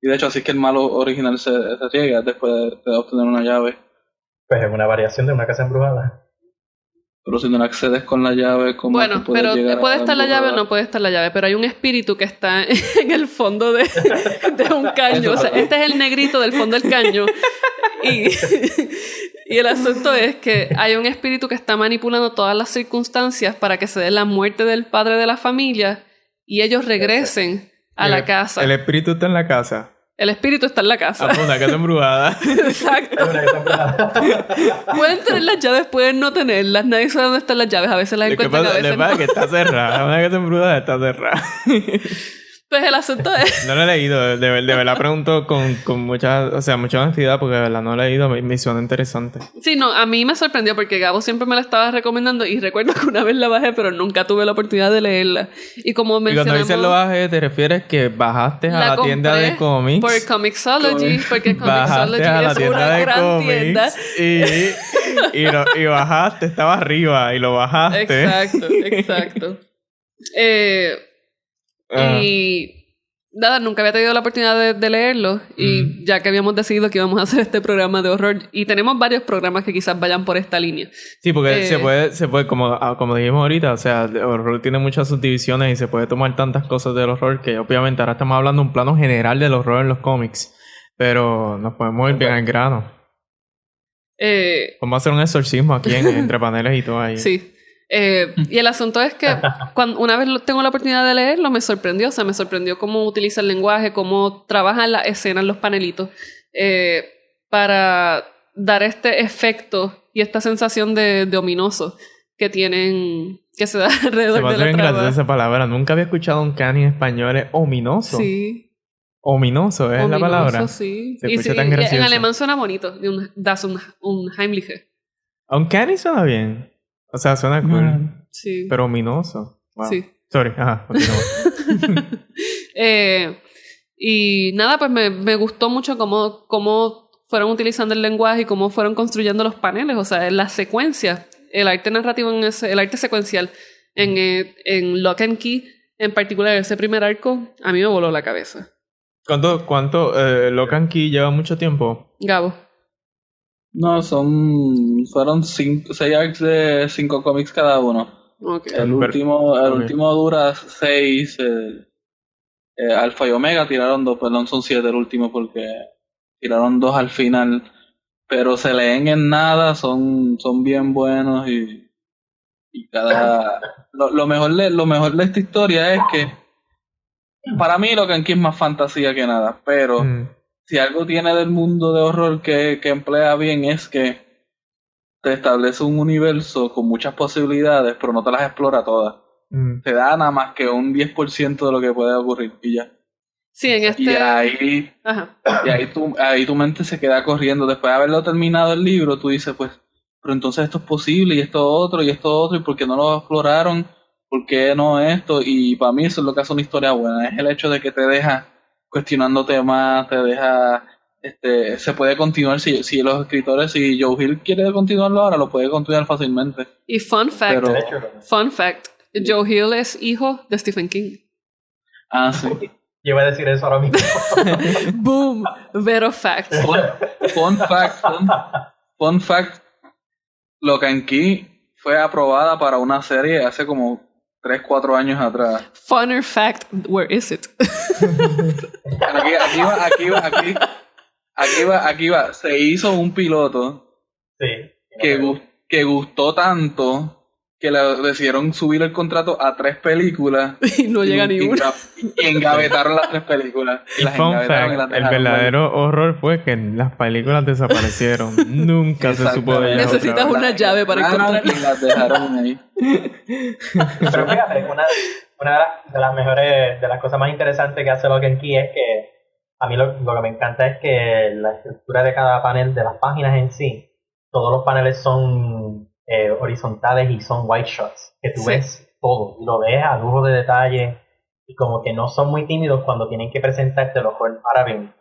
Y de hecho así es que el malo original se riega después de obtener una llave. Pues es una variación de una casa embrujada. Pero si no accedes con la llave, ¿cómo bueno, pero puede estar la llave o no puede estar la llave, pero hay un espíritu que está en el fondo de un caño. O sea, este es el negrito del fondo del caño. Y el asunto es que hay un espíritu que está manipulando todas las circunstancias para que se dé la muerte del padre de la familia y ellos regresen a la casa. El espíritu está en la casa. El espíritu está en la casa. Una casa embrujada. Exacto. Pueden tener las llaves, pueden no tenerlas. Nadie sabe dónde están las llaves. A veces las encuentran, a veces no. Que está cerrada. Una casa embrujada está cerrada. Pues el asunto es... No lo he leído. De verdad pregunto con mucha honestidad porque de verdad no lo he leído. Me suena interesante. Sí, no. A mí me sorprendió porque Gabo siempre me la estaba recomendando y recuerdo que una vez la bajé pero nunca tuve la oportunidad de leerla. Y como mencionamos... Y cuando dices lo bajé, ¿te refieres que bajaste a la tienda de cómics? Por Comixology. Porque Comixology es una gran tienda. Y bajaste. Estaba arriba y lo bajaste. Exacto. Y nada, nunca había tenido la oportunidad de leerlo y ya que habíamos decidido que íbamos a hacer este programa de horror y tenemos varios programas que quizás vayan por esta línea. Sí, porque se puede como dijimos ahorita, o sea, el horror tiene muchas subdivisiones y se puede tomar tantas cosas del horror que obviamente ahora estamos hablando de un plano general del horror en los cómics, pero nos podemos ir bien al grano. Vamos a hacer un exorcismo aquí entre paneles y todo ahí. Sí. Y el asunto es que una vez tengo la oportunidad de leerlo me sorprendió, o sea, me sorprendió cómo utiliza el lenguaje, cómo trabaja en la escena, en los panelitos, para dar este efecto y esta sensación de ominoso que tienen, que se da alrededor de la trama. Esa palabra, nunca había escuchado un cani en español ominoso. Sí. Ominoso es la palabra. Sí. Se Y escucha tan gracioso. en alemán suena bonito. Das un Heimliche. Uncanny suena bien. O sea, suena cool. Sí. Pero ominoso. Wow. Sí. Sorry. Ajá, continúa. Y nada, pues me gustó mucho cómo fueron utilizando el lenguaje y cómo fueron construyendo los paneles. O sea, en las secuencias, el arte narrativo, el arte secuencial en Lock and Key, en particular ese primer arco, a mí me voló la cabeza. ¿Cuánto Lock and Key lleva mucho tiempo? Gabo. No, fueron 6 arcs de 5 cómics cada uno. Okay. El último dura 6. Alpha y Omega tiraron 2, perdón, son 7 el último porque tiraron 2 al final. Pero se leen en nada, son bien buenos y lo mejor de esta historia es que para mí lo que aquí es más fantasía que nada, pero si algo tiene del mundo de horror que emplea bien es que te establece un universo con muchas posibilidades, pero no te las explora todas. Te da nada más que un 10% de lo que puede ocurrir y ya. Sí, en este... Y ahí tu mente se queda corriendo. Después de haberlo terminado el libro, tú dices, pues, pero entonces esto es posible, y esto otro, y por qué no lo exploraron, por qué no esto, y para mí eso es lo que hace una historia buena, es el hecho de que te deja cuestionándote más, te deja, se puede continuar, si los escritores, si Joe Hill quiere continuarlo ahora, lo puede continuar fácilmente. Y fun fact, Joe Hill es hijo de Stephen King. Ah, sí. Yo iba a decir eso ahora mismo. Boom, vero fact. Fun fact, Lock and Key fue aprobada para una serie hace como 3-4 años atrás. Funner fact, where is it? Aquí va. Se hizo un piloto que gustó tanto que le decidieron subir el contrato a 3 películas. Y no llega ni una. Y engavetaron las 3 películas. Y fun fact, el verdadero horror fue que las películas desaparecieron. Nunca se supo de ellas. Necesitas una llave para encontrarlas. Y las dejaron ahí. Pero fíjate, una de las mejores, de las cosas más interesantes que hace Lock and Key es que a mí lo que me encanta es que la estructura de cada panel, de las páginas en sí, todos los paneles son horizontales y son wide shots, que tú ves todo y lo ves a lujo de detalle y como que no son muy tímidos cuando tienen que presentártelo. Ahora bien,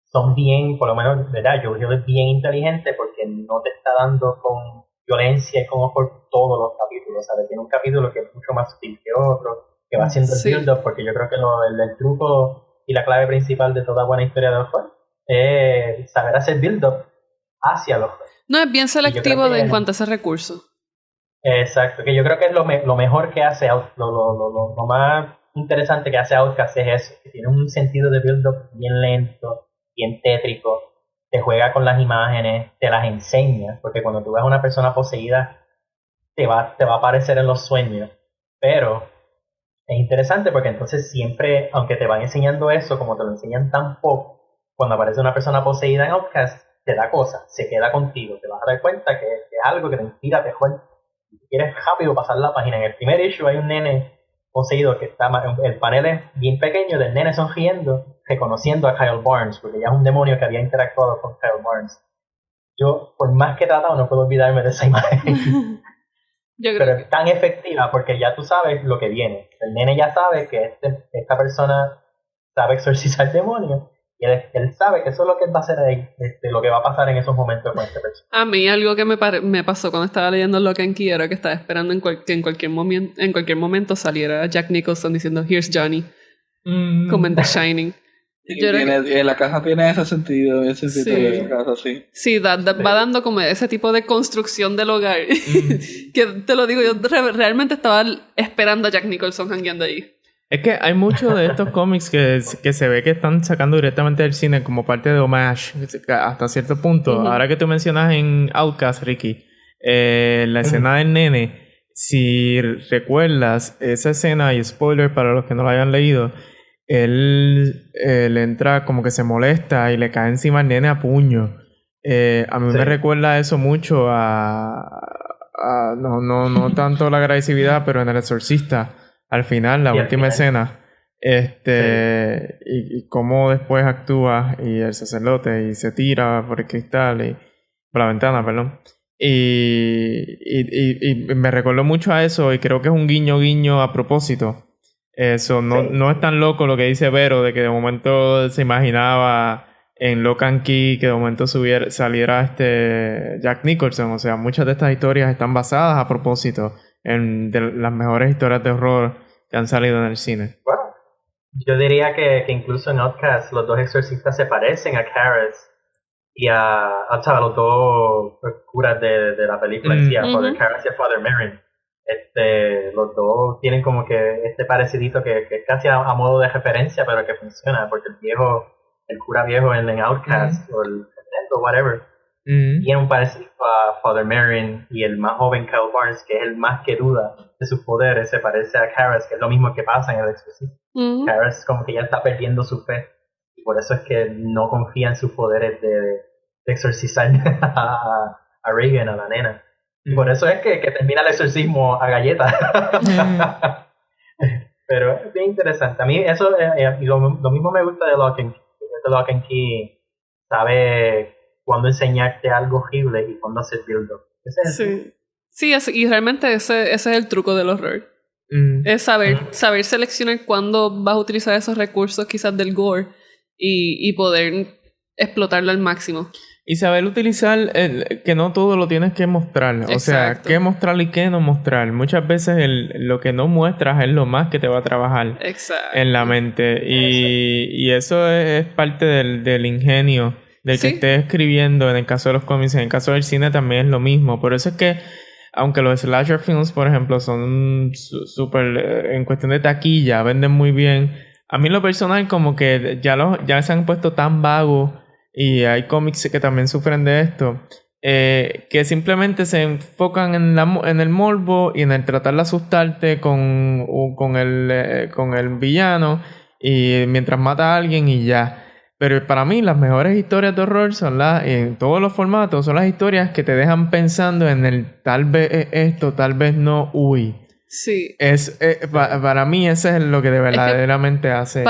son bien, por lo menos, ¿verdad? Joe Hill es bien inteligente porque no te está dando con violencia y con horror todos los capítulos, o sea, tiene un capítulo que es mucho más sutil que otro, que va haciendo el build-up, porque yo creo que el truco y la clave principal de toda buena historia de horror es saber hacer build-up hacia los horror. No, es bien selectivo en cuanto a ese recurso. Exacto, que yo creo que es lo mejor que hace, lo más interesante que hace Outcast es eso, que tiene un sentido de build-up bien lento, bien tétrico, te juega con las imágenes, te las enseña, porque cuando tú ves a una persona poseída, te va a aparecer en los sueños, pero es interesante porque entonces siempre, aunque te van enseñando eso, como te lo enseñan tan poco, cuando aparece una persona poseída en Outcast, te da cosas, se queda contigo, te vas a dar cuenta que es algo que te inspira, te juega. Si quieres rápido pasar la página, en el primer issue hay un nene poseído que está, el panel es bien pequeño del nene sonriendo, reconociendo a Kyle Barnes, porque ya es un demonio que había interactuado con Kyle Barnes. Yo, por más que he tratado, no puedo olvidarme de esa imagen. Pero es tan efectiva porque ya tú sabes lo que viene. El nene ya sabe que esta persona sabe exorcizar demonios. Y él sabe que eso es lo que va a hacer ahí, lo que va a pasar en esos momentos con esta persona. A mí algo que me pasó cuando estaba leyendo Lock and Key era que estaba esperando que en cualquier momento saliera Jack Nicholson diciendo "Here's Johnny", como en The Shining. La casa tiene ese sentido, de la casa, sí. Sí, va dando como ese tipo de construcción del hogar. Que te lo digo, yo realmente estaba esperando a Jack Nicholson jangueando ahí. Es que hay muchos de estos cómics que se ve que están sacando directamente del cine como parte de homage hasta cierto punto. Ahora que tú mencionas en Outcast, Ricky, la escena del nene, si recuerdas esa escena, y spoiler para los que no lo hayan leído, él entra como que se molesta y le cae encima al nene a puño. A mí me recuerda eso mucho no tanto la agresividad, pero en El Exorcista. Al final, la última escena, Y cómo después actúa y el sacerdote y se tira por el cristal y por la ventana, perdón. Y me recordó mucho a eso y creo que es un guiño a propósito. Eso no es tan loco lo que dice Vero de que de momento se imaginaba en Lock and Key que de momento saliera Jack Nicholson. O sea, muchas de estas historias están basadas a propósito en las mejores historias de horror que han salido en el cine. Bueno, yo diría que incluso en Outcast los dos exorcistas se parecen a Karras y a los dos curas de la película en sí, a Father Karras y a Father Merrin. Los dos tienen como que este parecidito que es casi a modo de referencia, pero que funciona, porque el cura viejo en Outcast o el whatever, tiene un parecido a Father Merrin, y el más joven Kyle Barnes, que es el más que duda de sus poderes, se parece a Karras, que es lo mismo que pasa en el exorcismo. Karras como que ya está perdiendo su fe, y por eso es que no confía en sus poderes de exorcizar a Regan, a la nena. Y por eso es que termina el exorcismo a galleta. Pero es bien interesante. A mí eso, y lo mismo me gusta de Lock and Key. Lock and Key sabe cuándo enseñarte algo horrible y cuándo hacer build-up. Sí, y realmente ese es el truco del horror. Es saber seleccionar cuándo vas a utilizar esos recursos quizás del gore y poder explotarlo al máximo. Y saber utilizar que no todo lo tienes que mostrar. Exacto. O sea, qué mostrar y qué no mostrar. Muchas veces lo que no muestras es lo más que te va a trabajar en la mente. Y eso es parte del ingenio del que estés escribiendo. En el caso de los cómics, en el caso del cine también es lo mismo. Por eso es que, aunque los slasher films, por ejemplo, son súper en cuestión de taquilla, venden muy bien. A mí en lo personal como que ya se han puesto tan vagos, y hay cómics que también sufren de esto, que simplemente se enfocan en el morbo y en el tratar de asustarte con el villano y mientras mata a alguien y ya. Pero para mí las mejores historias de horror son en todos los formatos, son las historias que te dejan pensando en el tal vez esto, tal vez no, uy. Sí. Para mí ese es lo que verdaderamente hace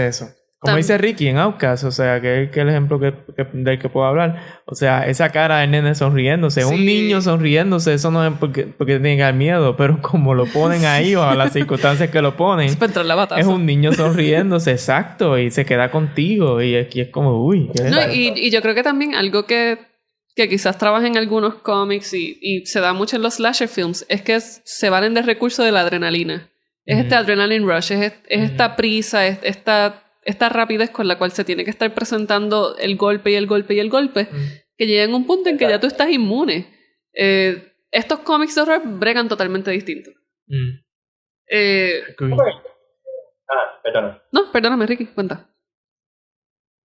eso. Como dice Ricky en Outcast, o sea, que es el ejemplo del que puedo hablar. O sea, esa cara del nene sonriéndose, un niño sonriéndose, eso no es porque tenga miedo, pero como lo ponen ahí o a las circunstancias que lo ponen, es un niño sonriéndose, exacto, y se queda contigo, y aquí es como, uy. Y yo creo que también algo que quizás trabaja en algunos cómics y se da mucho en los slasher films, es que se valen del recurso de la adrenalina. Es este adrenaline rush, es esta prisa, esta rapidez con la cual se tiene que estar presentando el golpe y el golpe y el golpe, que llega en un punto en que ya tú estás inmune. Estos cómics de horror bregan totalmente distintos. Perdona. No, perdóname, Ricky, cuenta.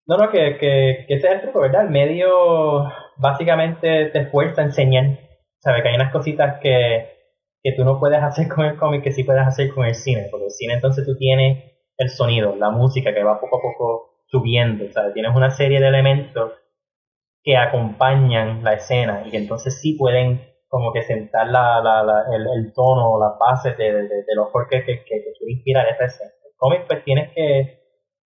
No, que ese es el truco, ¿verdad? El medio básicamente te esfuerza a enseñar. ¿Sabes? Que hay unas cositas que tú no puedes hacer con el cómic que sí puedes hacer con el cine. Porque el cine entonces tú tienes el sonido, la música que va poco a poco subiendo, ¿sabes? Tienes una serie de elementos que acompañan la escena y que entonces sí pueden como que sentar el tono o las bases de los horror que quiere inspirar esa escena. El cómic pues tienes que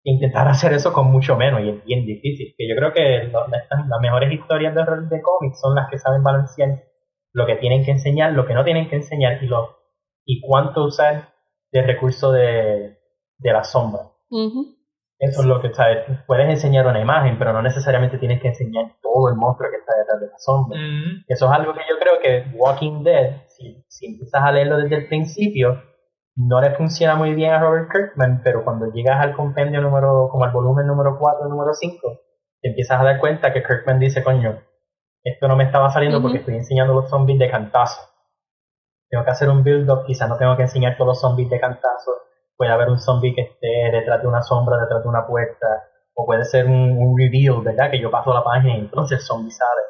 intentar hacer eso con mucho menos y es bien difícil. Que yo creo que las mejores historias de horror de cómics son las que saben balancear lo que tienen que enseñar, lo que no tienen que enseñar y cuánto usar de recurso de la sombra. Eso es lo que, ¿sabes? Puedes enseñar una imagen, pero no necesariamente tienes que enseñar todo el monstruo que está detrás de la sombra. Eso es algo que yo creo que Walking Dead, si empiezas a leerlo desde el principio, no le funciona muy bien a Robert Kirkman, pero cuando llegas al compendio como al volumen número 4, número 5, te empiezas a dar cuenta que Kirkman dice, coño, esto no me estaba saliendo porque estoy enseñando los zombies de cantazo. Tengo que hacer un build-up, quizás no tengo que enseñar todos los zombies de cantazo. Puede haber un zombie que esté detrás de una sombra, detrás de una puerta, o puede ser un reveal, ¿verdad? Que yo paso la página y entonces el zombie sale.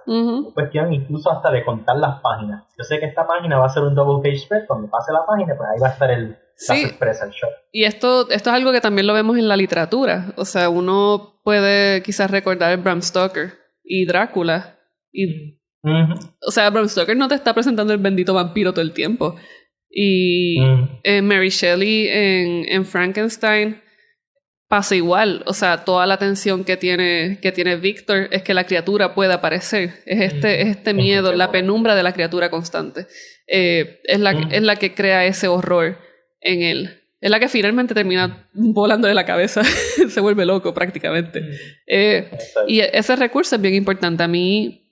Es cuestión incluso hasta de contar las páginas. Yo sé que esta página va a ser un double page spread, cuando pase la página, pues ahí va a estar la sorpresa, el show. Y esto es algo que también lo vemos en la literatura. O sea, uno puede quizás recordar Bram Stoker y Drácula. O sea, Bram Stoker no te está presentando el bendito vampiro todo el tiempo. Y Mary Shelley en Frankenstein pasa igual. O sea, toda la tensión que tiene Victor es que la criatura pueda aparecer. Es este miedo, la penumbra de la criatura constante. Es la que crea ese horror en él. Es la que finalmente termina volando de la cabeza. Se vuelve loco prácticamente. Y ese recurso es bien importante. A mí,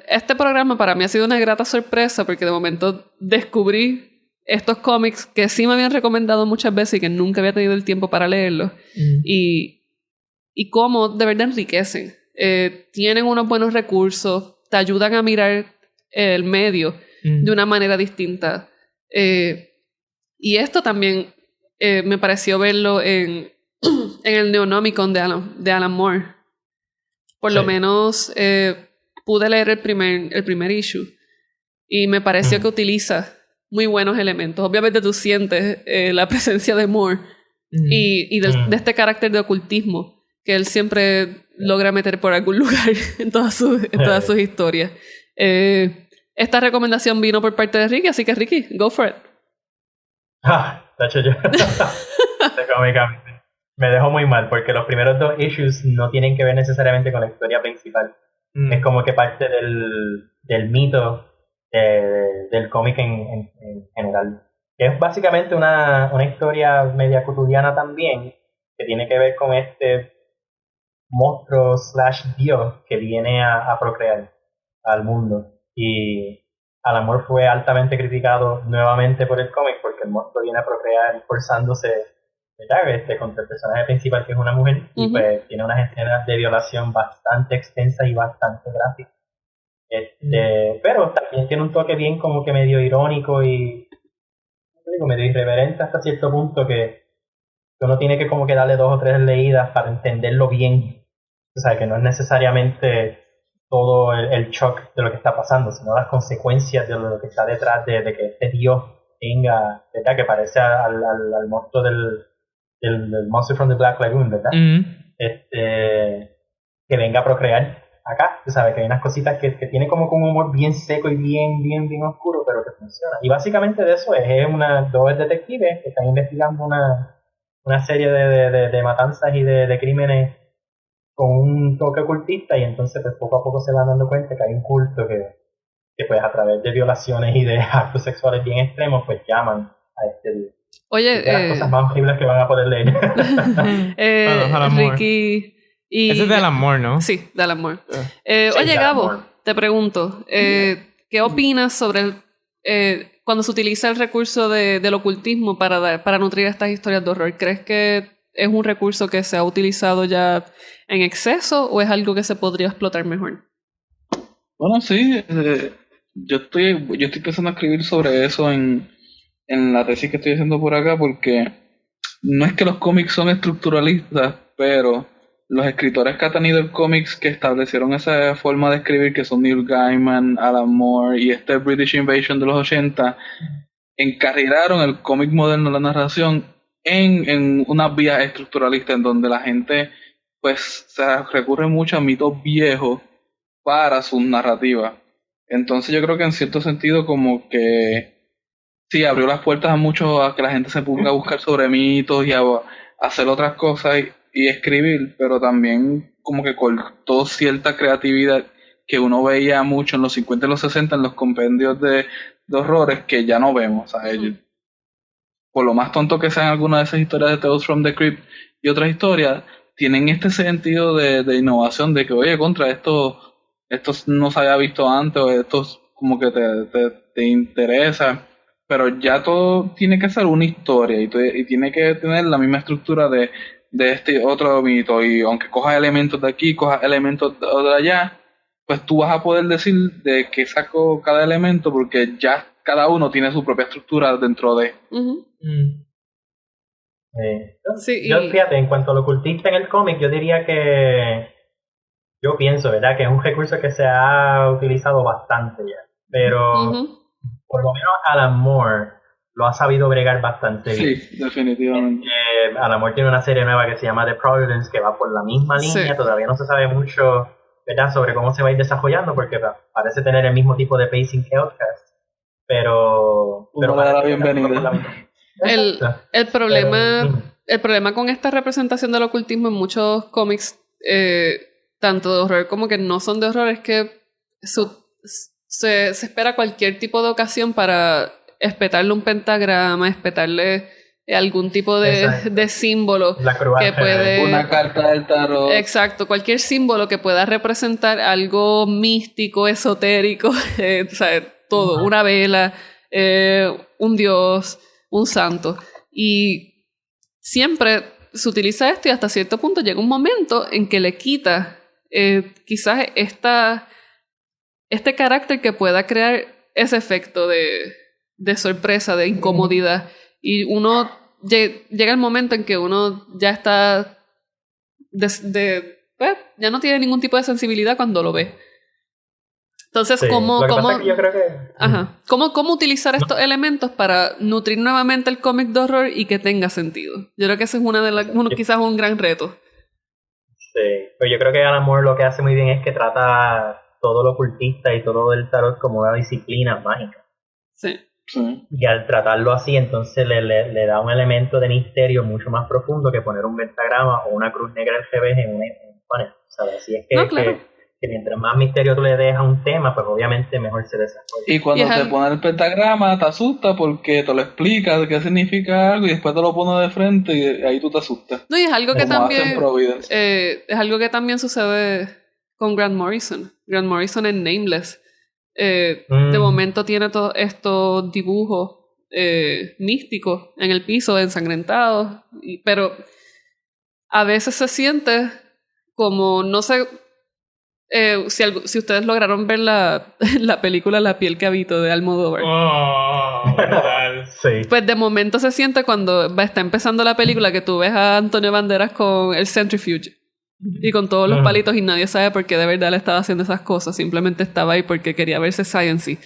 este programa para mí ha sido una grata sorpresa porque de momento descubrí estos cómics que sí me habían recomendado muchas veces y que nunca había tenido el tiempo para leerlos. Y cómo de verdad enriquecen. Tienen unos buenos recursos, te ayudan a mirar el medio de una manera distinta. Y esto también me pareció verlo en el Neonomicon de Alan Moore. Por lo menos pude leer el primer issue y me pareció que utiliza muy buenos elementos. Obviamente tú sientes la presencia de Moore y de este carácter de ocultismo que él siempre logra meter por algún lugar en todas sus historias. Esta recomendación vino por parte de Ricky, así que Ricky, go for it. Tacho yo. Me dejó muy mal porque los primeros 2 issues no tienen que ver necesariamente con la historia principal. Es como que parte del mito del cómic en general. Es básicamente una historia media cotidiana también, que tiene que ver con este monstruo / dios que viene a procrear al mundo. Y Alan Moore fue altamente criticado nuevamente por el cómic porque el monstruo viene a procrear forzándose, ¿verdad? Contra el personaje principal, que es una mujer, y pues tiene unas escenas de violación bastante extensas y bastante gráficas. Pero también tiene un toque bien como que medio irónico y medio irreverente hasta cierto punto, que uno tiene que como que darle 2 o 3 leídas para entenderlo bien. O sea, que no es necesariamente todo el shock de lo que está pasando, sino las consecuencias de lo que está detrás de que este dios tenga, ¿verdad? Que parece al monstruo del Monster from the Black Lagoon, ¿verdad? Que venga a procrear acá, tú sabes, que hay unas cositas que tiene como un humor bien seco y bien oscuro, pero que funciona. Y básicamente de eso es 2 detectives que están investigando una serie de matanzas y de crímenes con un toque ocultista, y entonces pues poco a poco se van dando cuenta que hay un culto que pues a través de violaciones y de actos sexuales bien extremos pues llaman a este dios. Oye, de las cosas más horribles que van a poder leer. Ricky y... Ese es de Alan Moore, ¿no? Sí, de Alan Moore. Sí, oye, Gabo, te pregunto, ¿qué opinas sobre cuando se utiliza el recurso del ocultismo para nutrir estas historias de horror? ¿Crees que es un recurso que se ha utilizado ya en exceso o es algo que se podría explotar mejor? Bueno, sí, yo estoy pensando a escribir sobre eso en la tesis que estoy haciendo por acá, porque no es que los cómics son estructuralistas, pero los escritores que han tenido el cómics que establecieron esa forma de escribir, que son Neil Gaiman, Alan Moore y este British Invasion de los 80, encarrilaron el cómic moderno, la narración, en una vía estructuralista en donde la gente pues se recurre mucho a mitos viejos para sus narrativas. Entonces yo creo que en cierto sentido como que sí, abrió las puertas a que la gente se ponga a buscar sobre mitos y a hacer otras cosas y escribir, pero también como que cortó cierta creatividad que uno veía mucho en los 50 y los 60 en los compendios de horrores que ya no vemos. O sea, por lo más tonto que sean algunas de esas historias de Tales from the Crypt y otras historias, tienen este sentido de innovación, de que oye, contra esto no se había visto antes, o esto como que te interesa, pero ya todo tiene que ser una historia y tiene que tener la misma estructura de este otro mito, y aunque cojas elementos de aquí, cojas elementos de allá, pues tú vas a poder decir de qué sacó cada elemento, porque ya cada uno tiene su propia estructura dentro de... Sí, yo fíjate, en cuanto al ocultista en el cómic, yo diría que yo pienso, ¿verdad?, que es un recurso que se ha utilizado bastante ya, pero por lo menos Alan Moore lo ha sabido bregar bastante bien. Sí, definitivamente. Alan Moore tiene una serie nueva que se llama The Providence, que va por la misma línea. Sí. Todavía no se sabe mucho, ¿verdad?, sobre cómo se va a ir desarrollando, porque parece tener el mismo tipo de pacing que Outcast. pero Uno le da la bienvenida. El problema con esta representación del ocultismo en muchos cómics, tanto de horror como que no son de horror, es que se espera cualquier tipo de ocasión para espetarle un pentagrama, espetarle algún tipo de símbolo que puede... Una carta del tarot. Exacto, cualquier símbolo que pueda representar algo místico, esotérico, ¿sabes? Todo, una vela, un dios, un santo. Y siempre se utiliza esto y hasta cierto punto llega un momento en que le quita quizás este carácter que pueda crear ese efecto de sorpresa, de incomodidad. Y uno llega el momento en que uno ya está pues, ya no tiene ningún tipo de sensibilidad cuando lo ve. Entonces, sí, ¿cómo utilizar estos elementos para nutrir nuevamente el cómic de horror y que tenga sentido? Yo creo que ese es quizás un gran reto. Sí, pero yo creo que Alan Moore lo que hace muy bien es que trata todo lo ocultista y todo el tarot como una disciplina mágica. Sí. Y al tratarlo así, entonces le da un elemento de misterio mucho más profundo que poner un pentagrama o una cruz negra RGB en un panel. ¿Sabes? Así es que mientras más misterio tú le des a un tema, pues obviamente mejor se desarrolla. Y cuando te pone el pentagrama te asusta porque te lo explica de qué significa algo y después te lo pone de frente y ahí tú te asustas. No, y es algo que también es algo que también sucede con Grant Morrison. Grant Morrison en Nameless. De momento tiene todos estos dibujos místicos en el piso, ensangrentados, pero a veces se siente como, no sé, si ustedes lograron ver la película La piel que habito de Almodóvar. Sí. Pues de momento se siente cuando está empezando la película que tú ves a Antonio Banderas con el Centrifuge y con todos los palitos y nadie sabe por qué de verdad le estaba haciendo esas cosas, simplemente estaba ahí porque quería verse sciencey.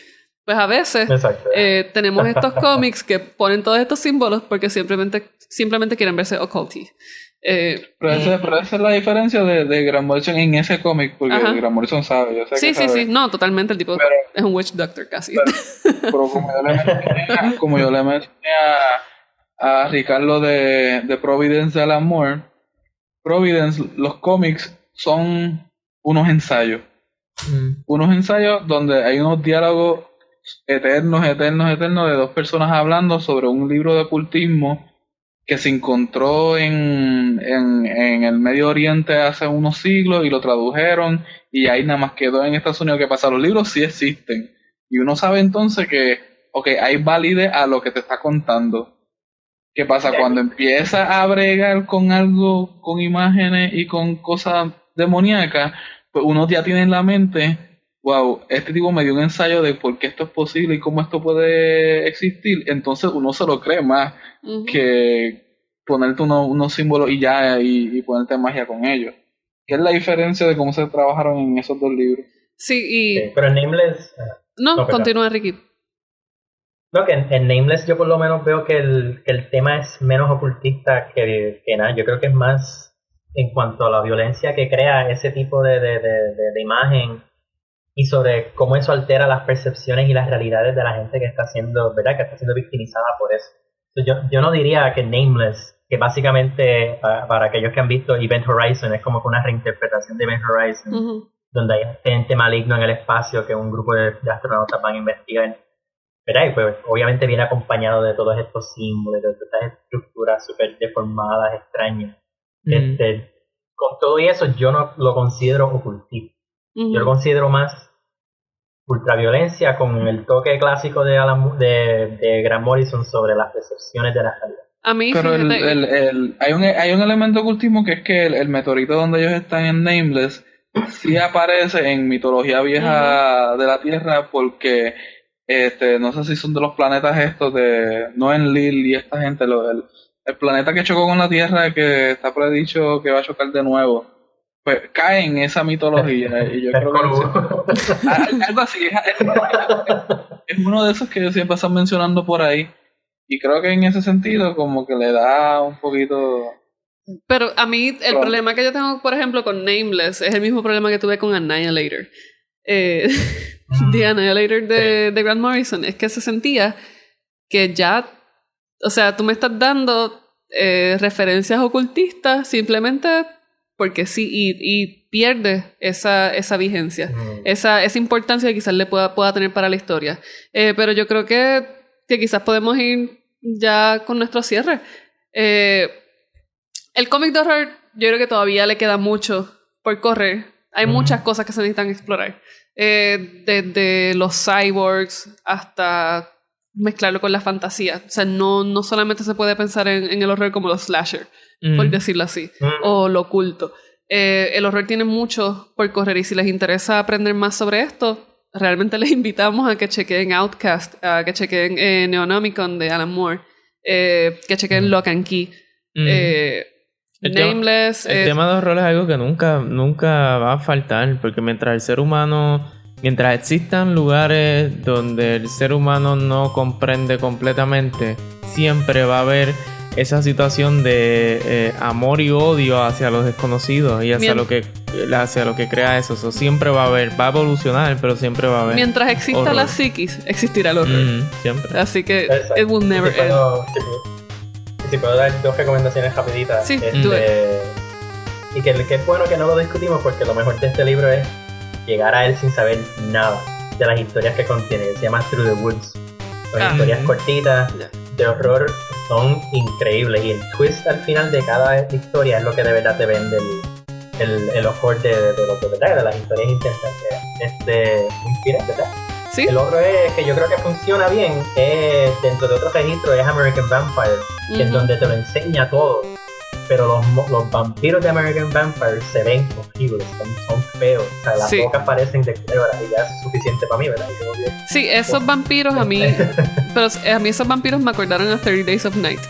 Pues a veces tenemos estos cómics que ponen todos estos símbolos porque simplemente quieren verse occulty. Pero esa es la diferencia de Grant Morrison en ese cómic, porque Grant Morrison sabe, yo sé que sabe. Sí, no, totalmente, el tipo es un witch doctor casi. Pero como yo le mencioné a Ricardo de Providence de Alan Moore, Providence, los cómics son unos ensayos. Unos ensayos donde hay unos diálogos eternos de dos personas hablando sobre un libro de ocultismo que se encontró en el Medio Oriente hace unos siglos y lo tradujeron y ahí nada más quedó en Estados Unidos. ¿Qué pasa? Los libros sí existen y uno sabe entonces que hay validez a lo que te está contando. ¿Qué pasa? Cuando empieza a bregar con algo, con imágenes y con cosas demoníacas, pues uno ya tiene en la mente, wow, este tipo me dio un ensayo de por qué esto es posible y cómo esto puede existir, entonces uno se lo cree más que ponerte unos símbolos y ya, y ponerte magia con ellos. ¿Qué es la diferencia de cómo se trabajaron en esos dos libros? Sí, pero en Nameless... No, continúa, Ricky. No, que en Nameless yo por lo menos veo que el tema es menos ocultista que nada. Yo creo que es más en cuanto a la violencia que crea ese tipo de imagen y sobre cómo eso altera las percepciones y las realidades de la gente que está siendo, ¿verdad? Que está siendo victimizada por eso. Entonces, yo no diría que Nameless, que básicamente para aquellos que han visto Event Horizon, es como que una reinterpretación de Event Horizon, donde hay gente maligno en el espacio que un grupo de astronautas van a investigar. ¿Verdad? Y pues obviamente viene acompañado de todos estos símbolos, de todas estas estructuras súper deformadas, extrañas. Con todo eso yo no lo considero ocultismo. Yo lo considero más ultraviolencia con el toque clásico de Grant Morrison sobre las percepciones de la realidad. A mí, pero hay un elemento ocultismo que es que el meteorito donde ellos están en Nameless sí aparece en mitología vieja de la Tierra porque no sé si son de los planetas estos de Enlil y esta gente, el planeta que chocó con la Tierra que está predicho que va a chocar de nuevo, pues cae en esa mitología y yo creo que algo así es uno de esos que siempre están mencionando por ahí y creo que en ese sentido como que le da un poquito. Pero a mí el problema que yo tengo por ejemplo con Nameless es el mismo problema que tuve con Annihilator. The Annihilator de Grant Morrison, es que se sentía que ya, o sea, tú me estás dando referencias ocultistas simplemente porque sí, y pierde esa vigencia, esa importancia que quizás le pueda tener para la historia. Pero yo creo que quizás podemos ir ya con nuestro cierre. El cómic de horror, yo creo que todavía le queda mucho por correr. Hay muchas cosas que se necesitan explorar. Desde los cyborgs hasta mezclarlo con la fantasía. O sea, no solamente se puede pensar en el horror como los slasher, por decirlo así, o lo oculto. El horror tiene mucho por correr, y si les interesa aprender más sobre esto, realmente les invitamos a que chequen Outcast, a que chequen Neonomicon de Alan Moore, que chequen Lock and Key. Nameless. El tema de horror es algo que nunca va a faltar, porque mientras existan lugares donde el ser humano no comprende completamente, siempre va a haber esa situación de amor y odio hacia los desconocidos y hacia lo que crea eso. Eso siempre va a evolucionar, pero siempre va a haber. Mientras exista horror. la psiquis, existirá el horror. Siempre. Así que it will never end. Si puedo dar 2 recomendaciones rapiditas. Sí, y que es bueno que no lo discutimos, porque lo mejor de este libro es llegar a él sin saber nada de las historias que contiene. Se llama Through the Woods. Son historias cortitas de horror, son increíbles, y el twist al final de cada historia es lo que de verdad te vende el horror de las historias intensas. ¿Verdad? ¿Sí? El otro es que yo creo que funciona bien, dentro de otro registro, es American Vampire, que es donde te lo enseña todo, pero los vampiros de American Vampire se ven horribles, son feos, o sea, las bocas parecen de culebras, y ya es suficiente para mí, ¿verdad? Sí, esos vampiros a mí esos vampiros me acordaron a 30 Days of Night,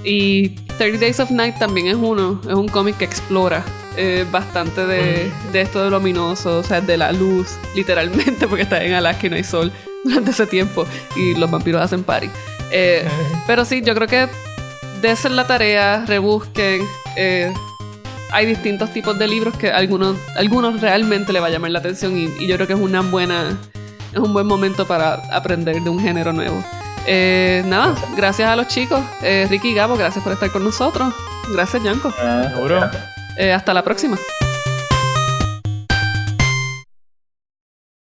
y 30 Days of Night también es un cómic que explora bastante de esto de lo ominoso, o sea, de la luz, literalmente, porque está en Alaska y no hay sol durante ese tiempo y los vampiros hacen party. Pero sí, yo creo que desen la tarea, rebusquen. Hay distintos tipos de libros que algunos realmente le va a llamar la atención, y yo creo que es un buen momento para aprender de un género nuevo. Nada, gracias a los chicos, Ricky y Gabo, gracias por estar con nosotros. Gracias, Yanko. Seguro. Hasta la próxima.